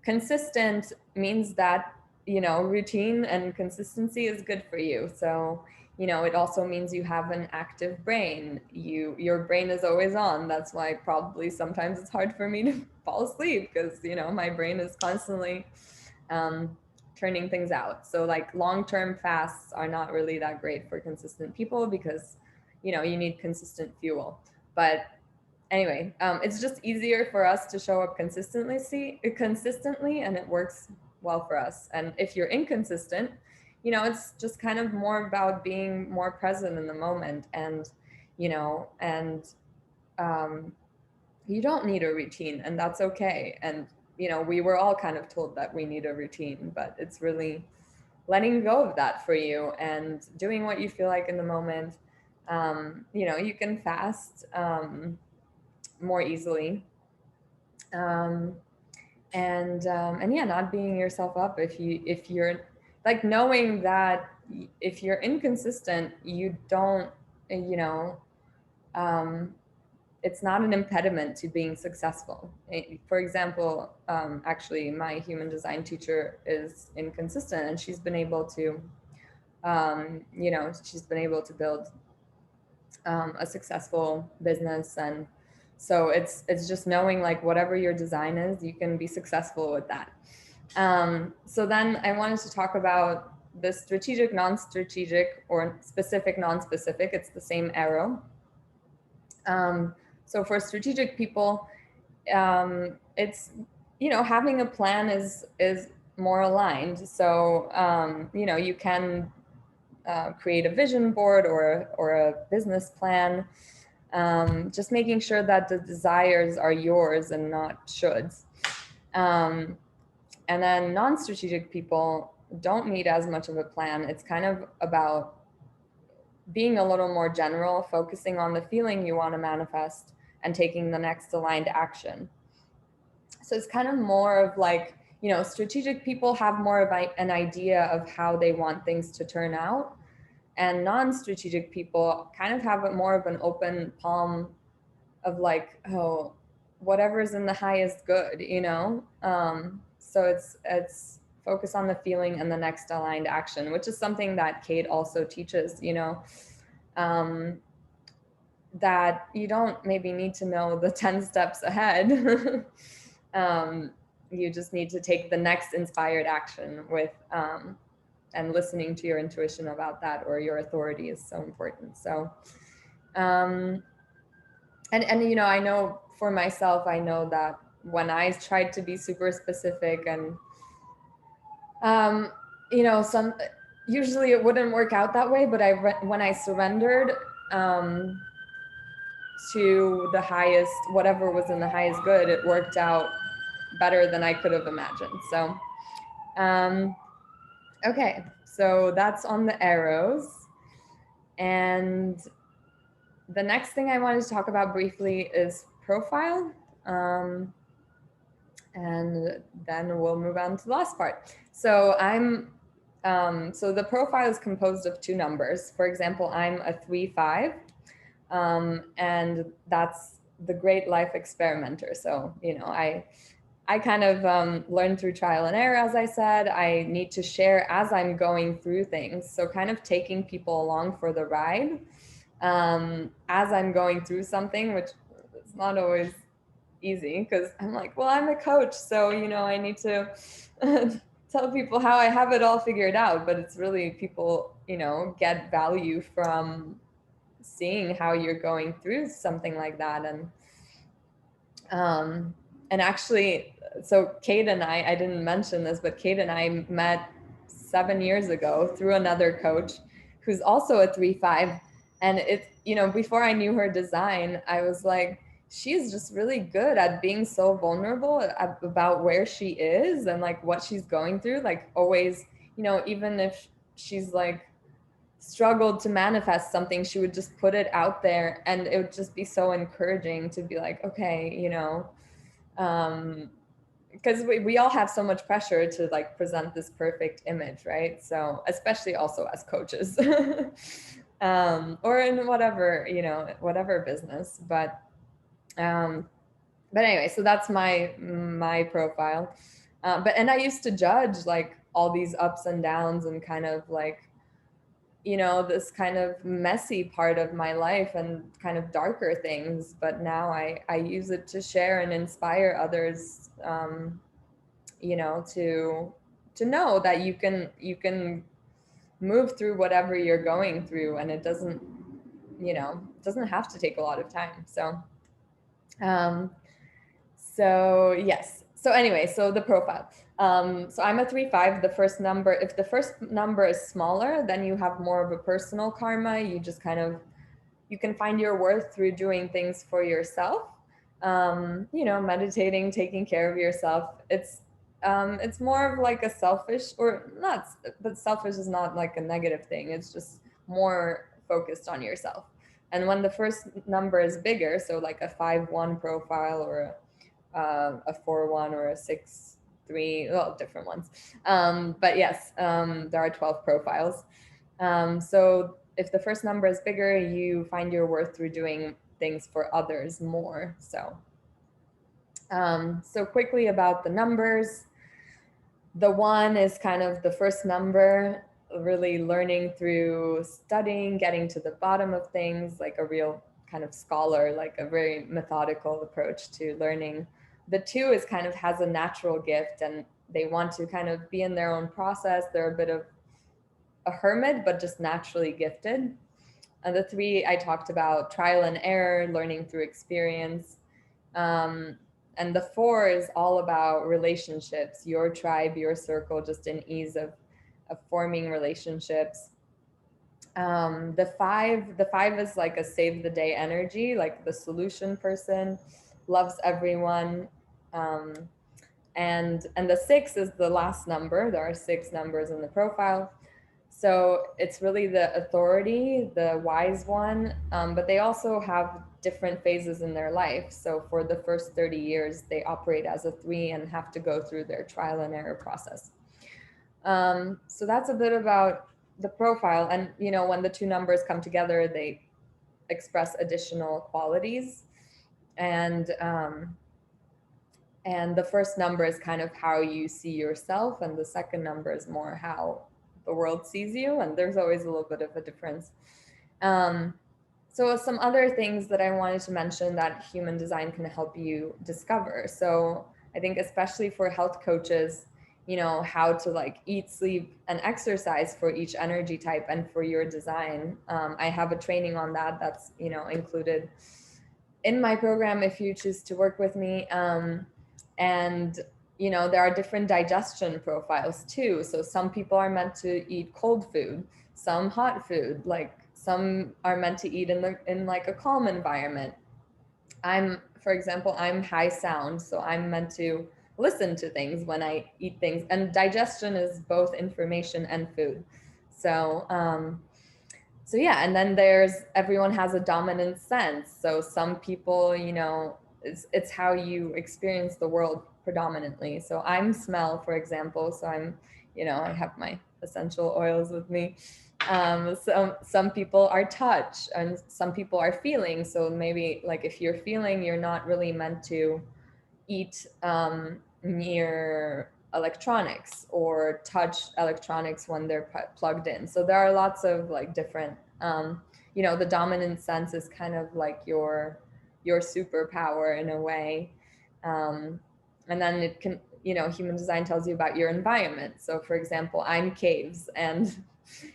consistent means that, routine and consistency is good for you. So, it also means you have an active brain. Your brain is always on. That's why probably sometimes it's hard for me to fall asleep, because, my brain is constantly turning things out. So like long-term fasts are not really that great for consistent people, because, you need consistent fuel. But anyway, it's just easier for us to show up consistently, and it works well for us. And if you're inconsistent, it's just kind of more about being more present in the moment. And, you don't need a routine, and that's okay. And, we were all kind of told that we need a routine, but it's really letting go of that for you and doing what you feel like in the moment. You can fast more easily, and yeah, not beating yourself up if you're like, knowing that if you're inconsistent, you don't, it's not an impediment to being successful. For example, actually, my human design teacher is inconsistent, and she's been able to, build a successful business. And so it's just knowing, like, whatever your design is, you can be successful with that. So then I wanted to talk about the strategic, non-strategic, or specific, non-specific. It's the same arrow. So for strategic people, it's, having a plan is more aligned. So, you can create a vision board or a business plan, just making sure that the desires are yours and not shoulds. And then non-strategic people don't need as much of a plan. It's kind of about being a little more general, focusing on the feeling you want to manifest and taking the next aligned action. So it's kind of more of like, strategic people have more of an idea of how they want things to turn out. And non-strategic people kind of have more of an open palm of like, oh, whatever's in the highest good, So it's focus on the feeling and the next aligned action, which is something that Kate also teaches, that you don't maybe need to know the 10 steps ahead. You just need to take the next inspired action with, and listening to your intuition about that, or your authority, is so important. So, and I know for myself, I know that when I tried to be super specific and, usually it wouldn't work out that way, but when I surrendered, to the highest, whatever was in the highest good, it worked out better than I could have imagined. So, okay, so that's on the arrows. And the next thing I wanted to talk about briefly is profile. And then we'll move on to the last part. So so the profile is composed of 2 numbers. For example, I'm a 3-5. And that's the great life experimenter. So, I kind of learned through trial and error, as I said. I need to share as I'm going through things. So kind of taking people along for the ride as I'm going through something, which is not always easy, because I'm like, well, I'm a coach, so, I need to tell people how I have it all figured out. But it's really people, get value from seeing how you're going through something like that. And actually, so Kate and I didn't mention this, but Kate and I met 7 years ago through another coach who's also a 3-5. And it's, before I knew her design, I was like, she's just really good at being so vulnerable about where she is and like what she's going through. Like always, you know, even if she's like struggled to manifest something, she would just put it out there, and it would just be so encouraging to be like, okay, you know, because we all have so much pressure to like present this perfect image, right? So especially also as coaches, or in whatever, you know, whatever business. But anyway, so that's my profile. And I used to judge like all these ups and downs and kind of like, you know, this kind of messy part of my life and kind of darker things. But now I use it to share and inspire others, you know, to know that you can move through whatever you're going through, and it doesn't, you know, doesn't have to take a lot of time. Um, So yes. So anyway, so the profile. So I'm a 3-5. The first number, if the first number is smaller, then you have more of a personal karma. You just kind of, you can find your worth through doing things for yourself. You know, meditating, taking care of yourself. It's more of like a selfish, or not, but selfish is not like a negative thing. It's just more focused on yourself. And when the first number is bigger, so like a 5-1 profile, or a 4-1 or a 6-3, well, different ones. But yes, there are 12 profiles. So if the first number is bigger, you find your worth through doing things for others more. So quickly about the numbers. The 1 is kind of the first number, really learning through studying, getting to the bottom of things, like a real kind of scholar, like a very methodical approach to learning. The 2 is kind of has a natural gift, and they want to kind of be in their own process. They're a bit of a hermit, but just naturally gifted. And the 3, I talked about trial and error, learning through experience. And the 4 is all about relationships, your tribe, your circle, just an ease of forming relationships. The five is like a save the day energy, like the solution person, loves everyone. And the 6 is the last number. There are 6 numbers in the profile. So it's really the authority, the wise one, but they also have different phases in their life. So for the first 30 years, they operate as a 3 and have to go through their trial and error process. So that's a bit about the profile. And, you know, when the 2 numbers come together, they express additional qualities. And the first number is kind of how you see yourself, and the second number is more how the world sees you, and there's always a little bit of a difference. So some other things that I wanted to mention that human design can help you discover. So I think especially for health coaches, you know, how to like eat, sleep, and exercise for each energy type and for your design. I have a training on that that's, you know, included in my program if you choose to work with me. And you know, there are different digestion profiles too. So some people are meant to eat cold food, some hot food, like some are meant to eat in like a calm environment. For example, I'm high sound, so I'm meant to listen to things when I eat things. And digestion is both information and food. So yeah, and then everyone has a dominant sense. So some people, you know, it's how you experience the world predominantly. So I'm smell, for example. So I'm, you know, I have my essential oils with me. So some people are touch, and some people are feeling. So maybe like if you're feeling, you're not really meant to eat near electronics or touch electronics when they're plugged in. So there are lots of like different, you know, the dominant sense is kind of like your superpower in a way. And then it can, you know, human design tells you about your environment. So for example, I'm caves, and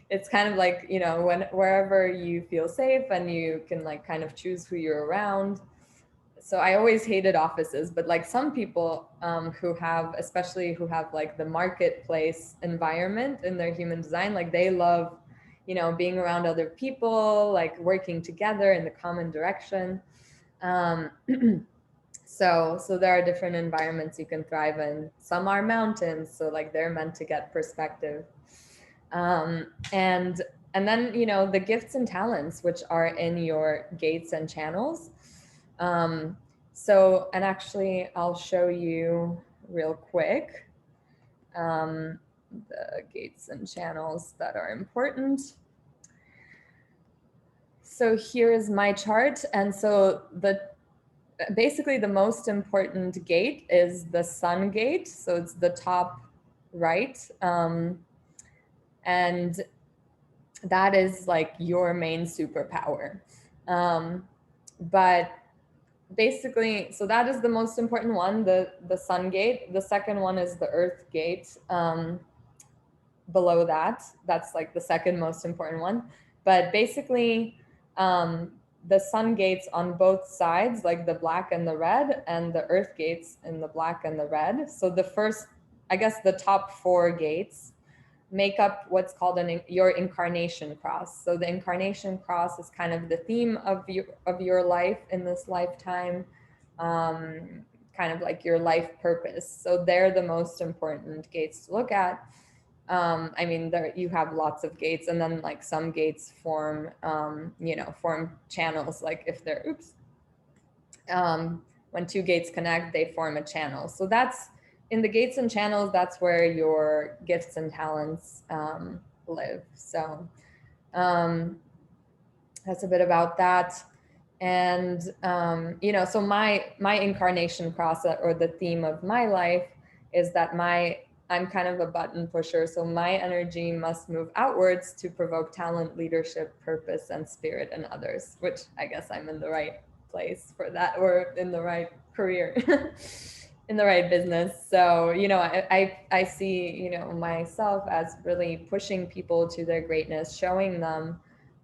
it's kind of like, you know, wherever you feel safe and you can like kind of choose who you're around. So I always hated offices, but like some people who have like the marketplace environment in their human design, like they love, you know, being around other people, like working together in the common direction. Um, so there are different environments you can thrive in. Some are mountains, so like they're meant to get perspective. Um, and and then, you know, the gifts and talents, which are in your gates and channels. So, and actually I'll show you real quick the gates and channels that are important. So here is my chart. And so basically the most important gate is the sun gate. So it's the top right. And that is like your main superpower. But basically, so that is the most important one, the sun gate. The second one is the earth gate. Below that, that's like the second most important one. But basically, the sun gates on both sides, like the black and the red, and the earth gates in the black and the red. So the first, I guess the top four gates make up what's called your incarnation cross. So the incarnation cross is kind of the theme of your life in this lifetime, kind of like your life purpose. So they're the most important gates to look at. I mean, there you have lots of gates, and then like some gates form, form channels. Like if they're, when two gates connect, they form a channel. So that's in the gates and channels. That's where your gifts and talents live. So that's a bit about that. And so my incarnation cross, or the theme of my life, is that I'm kind of a button pusher, so my energy must move outwards to provoke talent, leadership, purpose, and spirit in others, which I guess I'm in the right place for that, or in the right career, in the right business. So, I see, myself as really pushing people to their greatness, showing them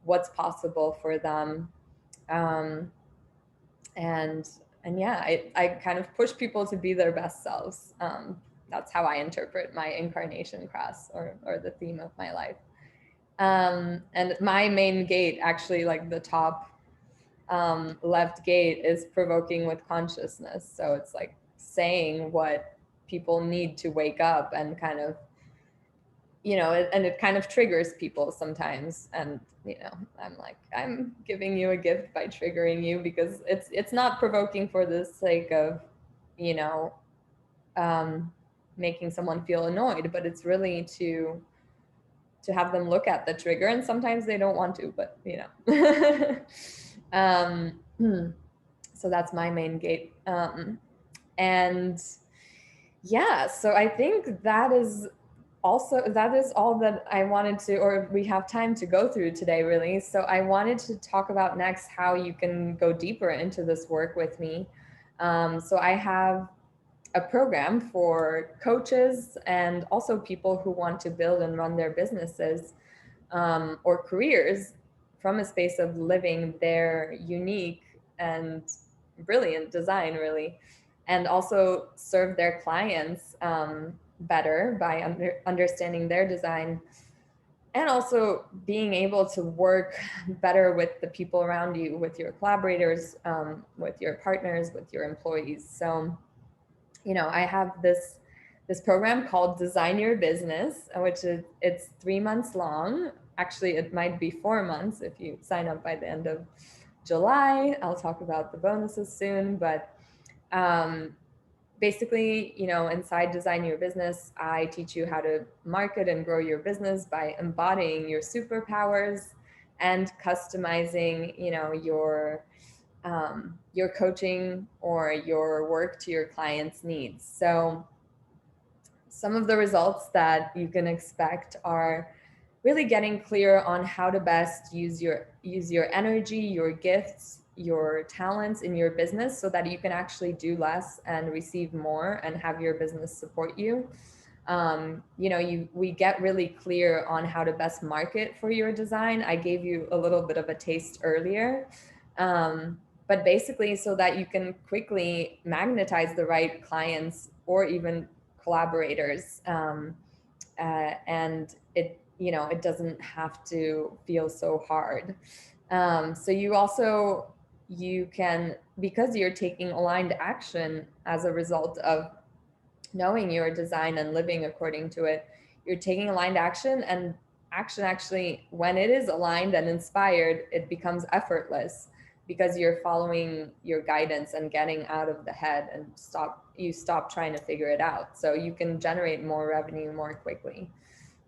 what's possible for them. And yeah, I kind of push people to be their best selves. That's how I interpret my incarnation cross, or the theme of my life. And my main gate, actually, like the top left gate, is provoking with consciousness. So it's like saying what people need to wake up, and kind of, and it kind of triggers people sometimes. And, I'm like, I'm giving you a gift by triggering you, because it's not provoking for the sake of, making someone feel annoyed, but it's really to have them look at the trigger. And sometimes they don't want to, but so that's my main gate. And yeah, so I think that is all that I wanted to, or we have time to go through today, really. So I wanted to talk about next how you can go deeper into this work with me. So I have a program for coaches, and also people who want to build and run their businesses, or careers, from a space of living their unique and brilliant design, really, and also serve their clients better by understanding their design, and also being able to work better with the people around you, with your collaborators, with your partners, with your employees. So, I have this program called Design Your Business, which it's 3 months long. Actually, it might be 4 months if you sign up by the end of July. I'll talk about the bonuses soon, but basically, inside Design Your Business, I teach you how to market and grow your business by embodying your superpowers and customizing, your coaching or your work to your clients' needs. So some of the results that you can expect are really getting clear on how to best use your energy, your gifts, your talents in your business, so that you can actually do less and receive more, and have your business support you. We get really clear on how to best market for your design. I gave you a little bit of a taste earlier. But basically, so that you can quickly magnetize the right clients, or even collaborators, and it doesn't have to feel so hard. So you also, you can, because you're taking aligned action as a result of knowing your design and living according to it, you're taking aligned action, and action actually, when it is aligned and inspired, it becomes effortless because you're following your guidance and getting out of the head and stop trying to figure it out. So you can generate more revenue more quickly.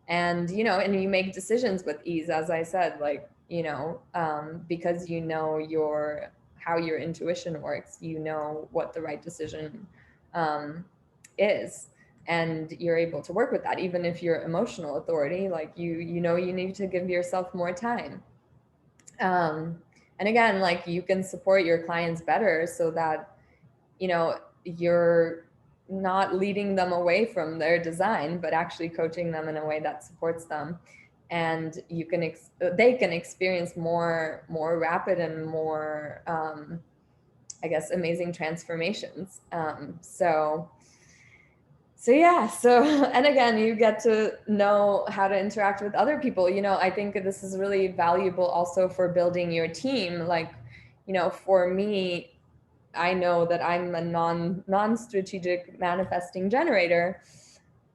And, you know, and you make decisions with ease, as I said, like, you know, because you know how your intuition works, you know what the right decision is, and you're able to work with that. Even if you're emotional authority, like you know you need to give yourself more time. And again, like, you can support your clients better so that, you know, you're not leading them away from their design, but actually coaching them in a way that supports them, and you can they can experience more rapid and more I guess amazing transformations. So yeah, so, and again, you get to know how to interact with other people. You know, I think this is really valuable also for building your team. Like, you know, for me, I know that I'm a non-strategic manifesting generator,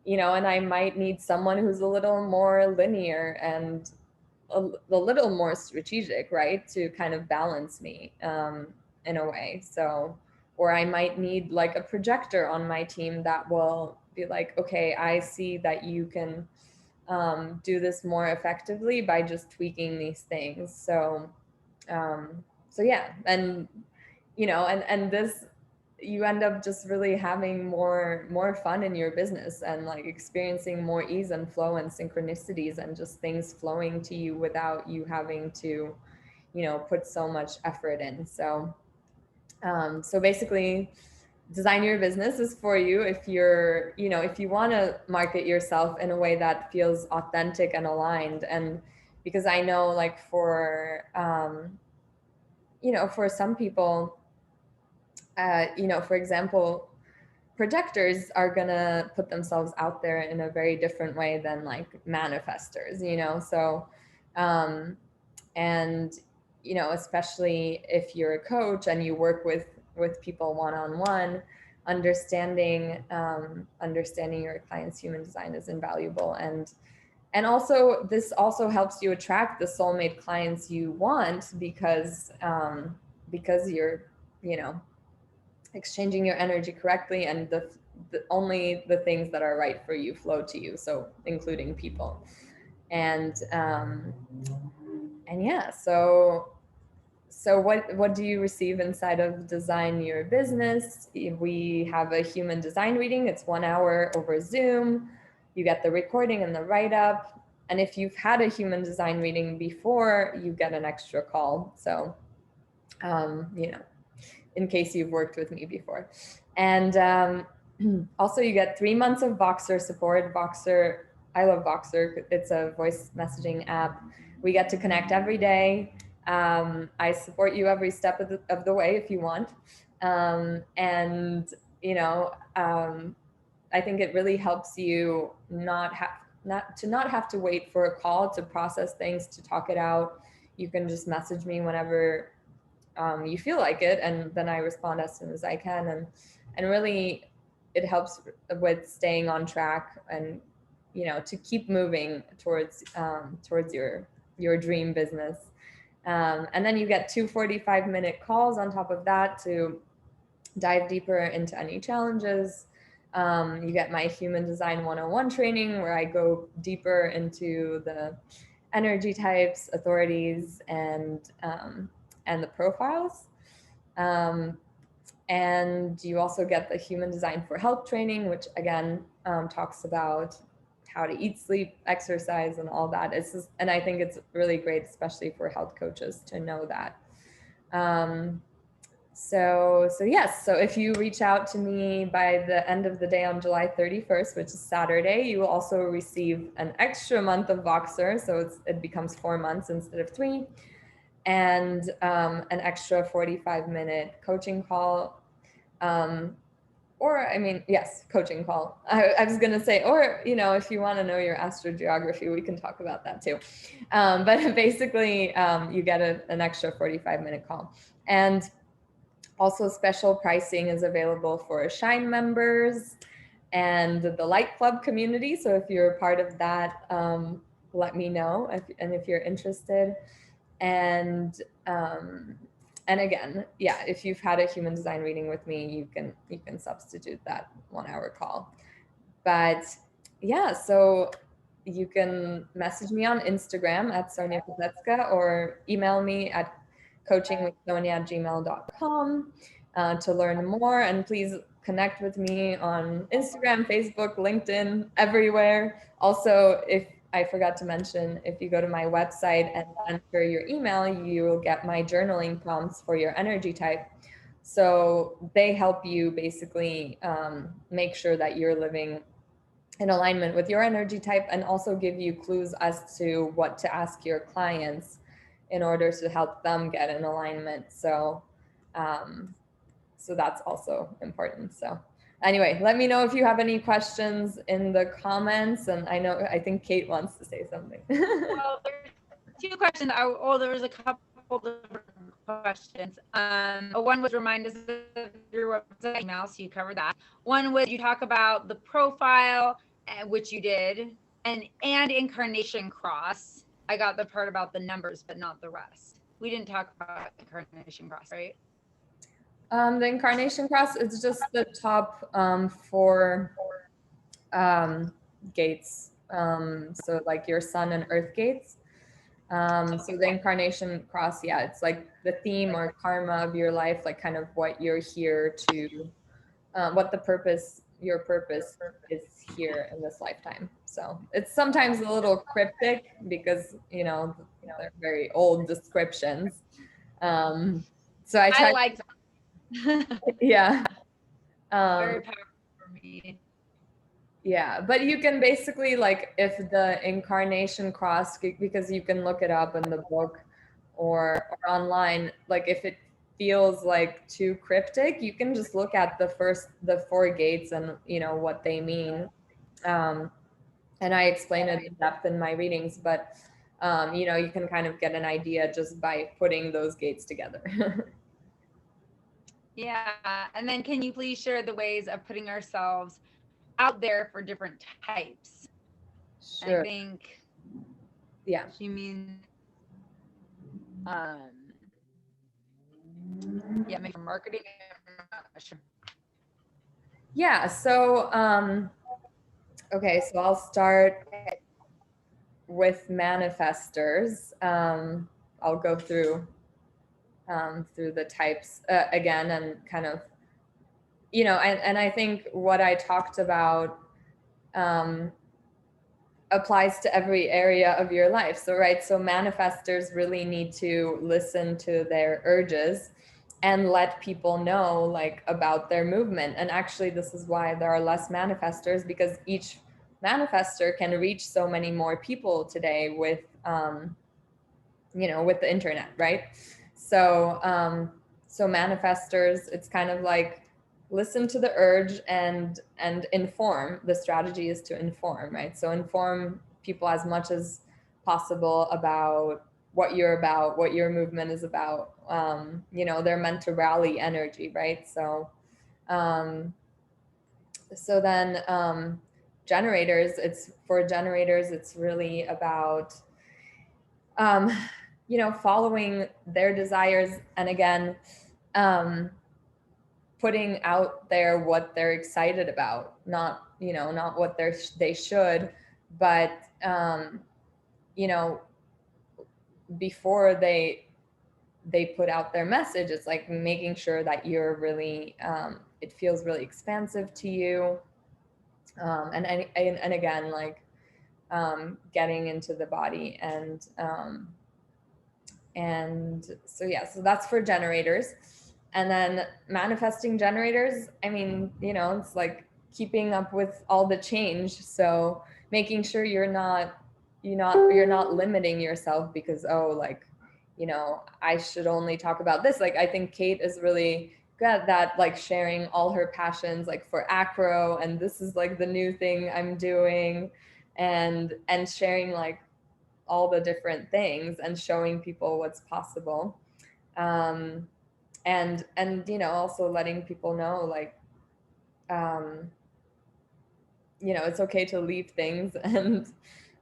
you know, and I might need someone who's a little more linear and a little more strategic, right? To kind of balance me in a way. So, or I might need like a projector on my team that will be like, okay, I see that you can do this more effectively by just tweaking these things. So, so yeah, and you know, and this, you end up just really having more fun in your business, and like experiencing more ease and flow and synchronicities and just things flowing to you without you having to, you know, put so much effort in. So so basically, design your business is for you if you're, you know, if you want to market yourself in a way that feels authentic and aligned. And because I know, like, for you know, for some people, you know, for example, projectors are gonna put themselves out there in a very different way than like manifestors, you know. So and you know, especially if you're a coach and you work with people one-on-one, understanding your client's human design is invaluable. And also, this also helps you attract the soulmate clients you want, because you're, you know, exchanging your energy correctly, and the only the things that are right for you flow to you, so including people. And yeah, so what do you receive inside of Design Your Business? We have a human design reading. It's 1 hour over Zoom. You get the recording and the write-up, and if you've had a human design reading before, you get an extra call. So you know, in case you've worked with me before. And also, you get 3 months of Voxer support. Voxer, I love Voxer. It's a voice messaging app. We get to connect every day. I support you every step of the way if you want. And, you know, I think it really helps you not have to wait for a call to process things, to talk it out. You can just message me whenever you feel like it, and then I respond as soon as I can. And really, it helps with staying on track, and, you know, to keep moving towards your dream business. And then you get 2 45-minute calls on top of that to dive deeper into any challenges. You get my Human Design 101 training, where I go deeper into the energy types, authorities, and the profiles. And you also get the Human Design for Health training, which again talks about how to eat, sleep, exercise, and all that. It's just, and I think it's really great, especially for health coaches, to know that. So yes, so if you reach out to me by the end of the day on July 31st, which is Saturday, you will also receive an extra month of Voxer. So it becomes 4 months instead of 3. And an extra 45-minute coaching call. or I mean, yes, coaching call. I was going to say, or, you know, if you want to know your astrogeography, we can talk about that too. But basically, you get an extra 45-minute call. And also special pricing is available for Shine members and the Light Club community. So if you're a part of that, let me know if you're interested. And and again, yeah, if you've had a human design reading with me, you can substitute that 1 hour call. But yeah, so you can message me on Instagram at Sonia Kozetska or email me at coachingwithsonia@gmail.com to learn more. And please connect with me on Instagram, Facebook, LinkedIn, everywhere. Also, if I forgot to mention, if you go to my website and enter your email, you will get my journaling prompts for your energy type. So they help you basically make sure that you're living in alignment with your energy type, and also give you clues as to what to ask your clients in order to help them get in alignment. So so that's also important. So anyway, let me know if you have any questions in the comments. And I think Kate wants to say something. Well, there's 2 questions. There was a couple different questions. One was remind us of your website email, so you covered that. One was you talk about the profile, which you did, and incarnation cross. I got the part about the numbers, but not the rest. We didn't talk about incarnation cross, right? The incarnation cross is just the top 4 gates. So like your sun and earth gates. So the incarnation cross, yeah, it's like the theme or karma of your life, like kind of what you're here to, what your purpose is here in this lifetime. So it's sometimes a little cryptic because, they're very old descriptions. So I like that. Yeah. Very powerful for me. Yeah, but you can basically, like, if the incarnation cross, because you can look it up in the book or online, like if it feels like too cryptic, you can just look at the 4 gates and what they mean. And I explain it in depth in my readings, but you can kind of get an idea just by putting those gates together. Yeah, and then can you please share the ways of putting ourselves out there for different types? Sure. I think Yeah. she means maybe for marketing. Yeah, so okay, so I'll start with manifestors. I'll go through the types again, and kind of, and I think what I talked about applies to every area of your life. So manifestors really need to listen to their urges and let people know, like, about their movement. And actually, this is why there are less manifestors, because each manifestor can reach so many more people today with with the internet, right? So manifestors, it's kind of like listen to the urge and inform. The strategy is to inform, right? So inform people as much as possible about what you're about, what your movement is about. They're meant to rally energy, right? So then generators, it's really about following their desires, and again, putting out there what they're excited about, not what they should, but before they put out their message, it's like making sure that you're really it feels really expansive to you, and again, like getting into the body, and so that's for generators. And then manifesting generators, I mean, it's like keeping up with all the change. So making sure you're not limiting yourself because, I should only talk about this. Like, I think Kate is really good that like sharing all her passions like for acro, and this is like the new thing I'm doing, and sharing like all the different things and showing people what's possible. And you know, also letting people know like um it's okay to leave things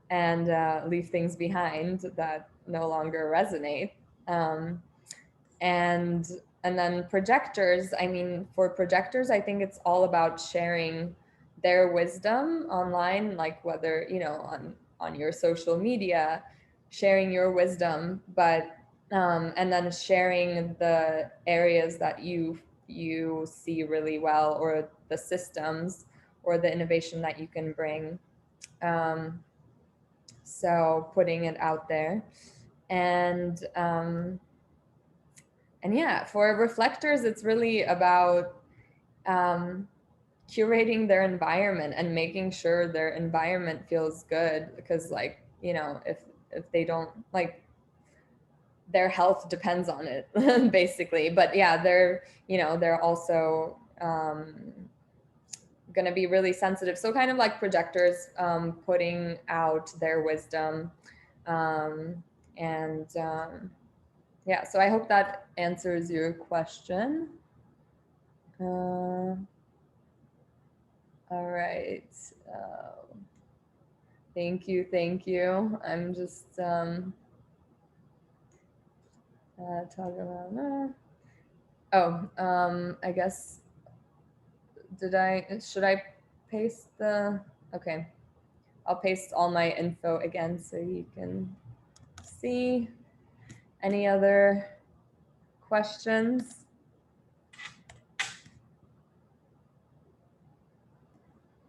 and leave things behind that no longer resonate. um and then projectors, I mean, for projectors, I think it's all about sharing their wisdom online, like whether on your social media, sharing your wisdom, but and then sharing the areas that you see really well, or the systems or the innovation that you can bring. um, so putting it out there. And yeah, for reflectors, it's really about um, curating their environment and making sure their environment feels good, because like if they don't, like, their health depends on it basically. But yeah, they're also going to be really sensitive, so kind of like projectors, putting out their wisdom. um, and Yeah, so I hope that answers your question. All right. Thank you, thank you. I'm just talking about. I guess should I paste the? Okay, I'll paste all my info again so you can see. Any other questions?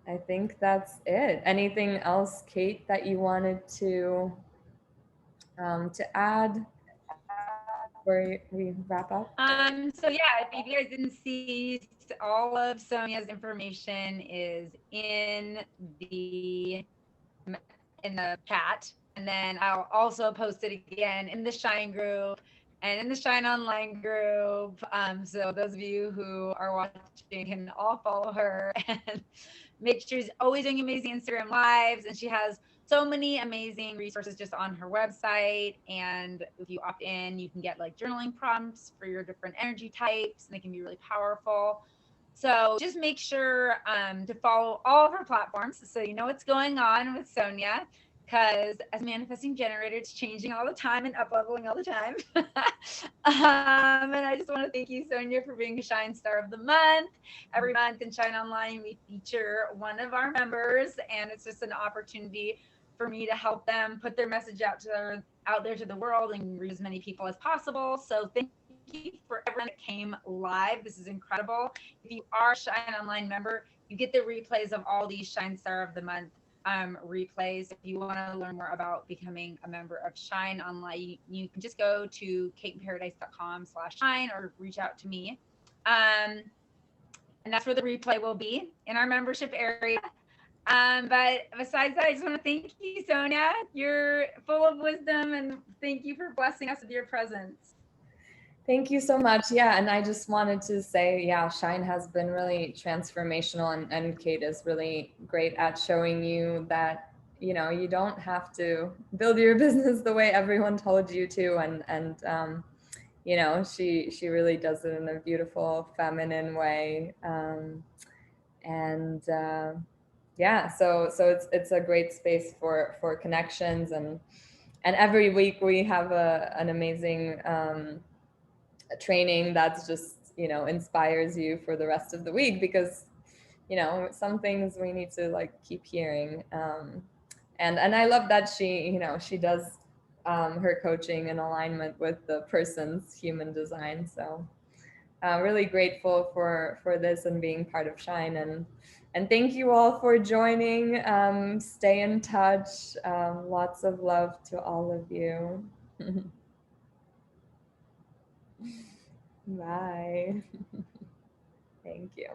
I think that's it. Anything else, Kate, that you wanted to add before we wrap up? So yeah, if you guys didn't see, all of Sonia's information is in the chat, and then I'll also post it again in the Shine group and in the Shine Online group. So those of you who are watching can all follow her and make sure she's always doing amazing Instagram lives, and she has so many amazing resources just on her website. And if you opt in, you can get like journaling prompts for your different energy types, and they can be really powerful. So just make sure to follow all of her platforms so you know what's going on with Sonia, because as a manifesting generator, it's changing all the time and up leveling all the time. And I just want to thank you, Sonia, for being a Shine Star of the Month. Every month in Shine Online, we feature one of our members, and it's just an opportunity for me to help them put their message out there to the world and reach as many people as possible. So thank you for everyone that came live. This is incredible. If you are a Shine Online member, you get the replays of all these Shine Star of the Month replays. If you want to learn more about becoming a member of Shine Online, you can just go to kateinparadise.com/shine or reach out to me. And that's where the replay will be, in our membership area. But besides that, I just want to thank you, Sonia. You're full of wisdom, and thank you for blessing us with your presence. Thank you so much. Yeah, and I just wanted to say, yeah, Shine has been really transformational, and Kate is really great at showing you that, you don't have to build your business the way everyone told you to, and she really does it in a beautiful, feminine way. Yeah, so it's a great space for connections, and every week we have an amazing training that's just inspires you for the rest of the week, because some things we need to like keep hearing. And I love that she does her coaching in alignment with the person's human design. So really grateful for this and being part of Shine. And thank you all for joining. Stay in touch. Lots of love to all of you. Bye. Thank you.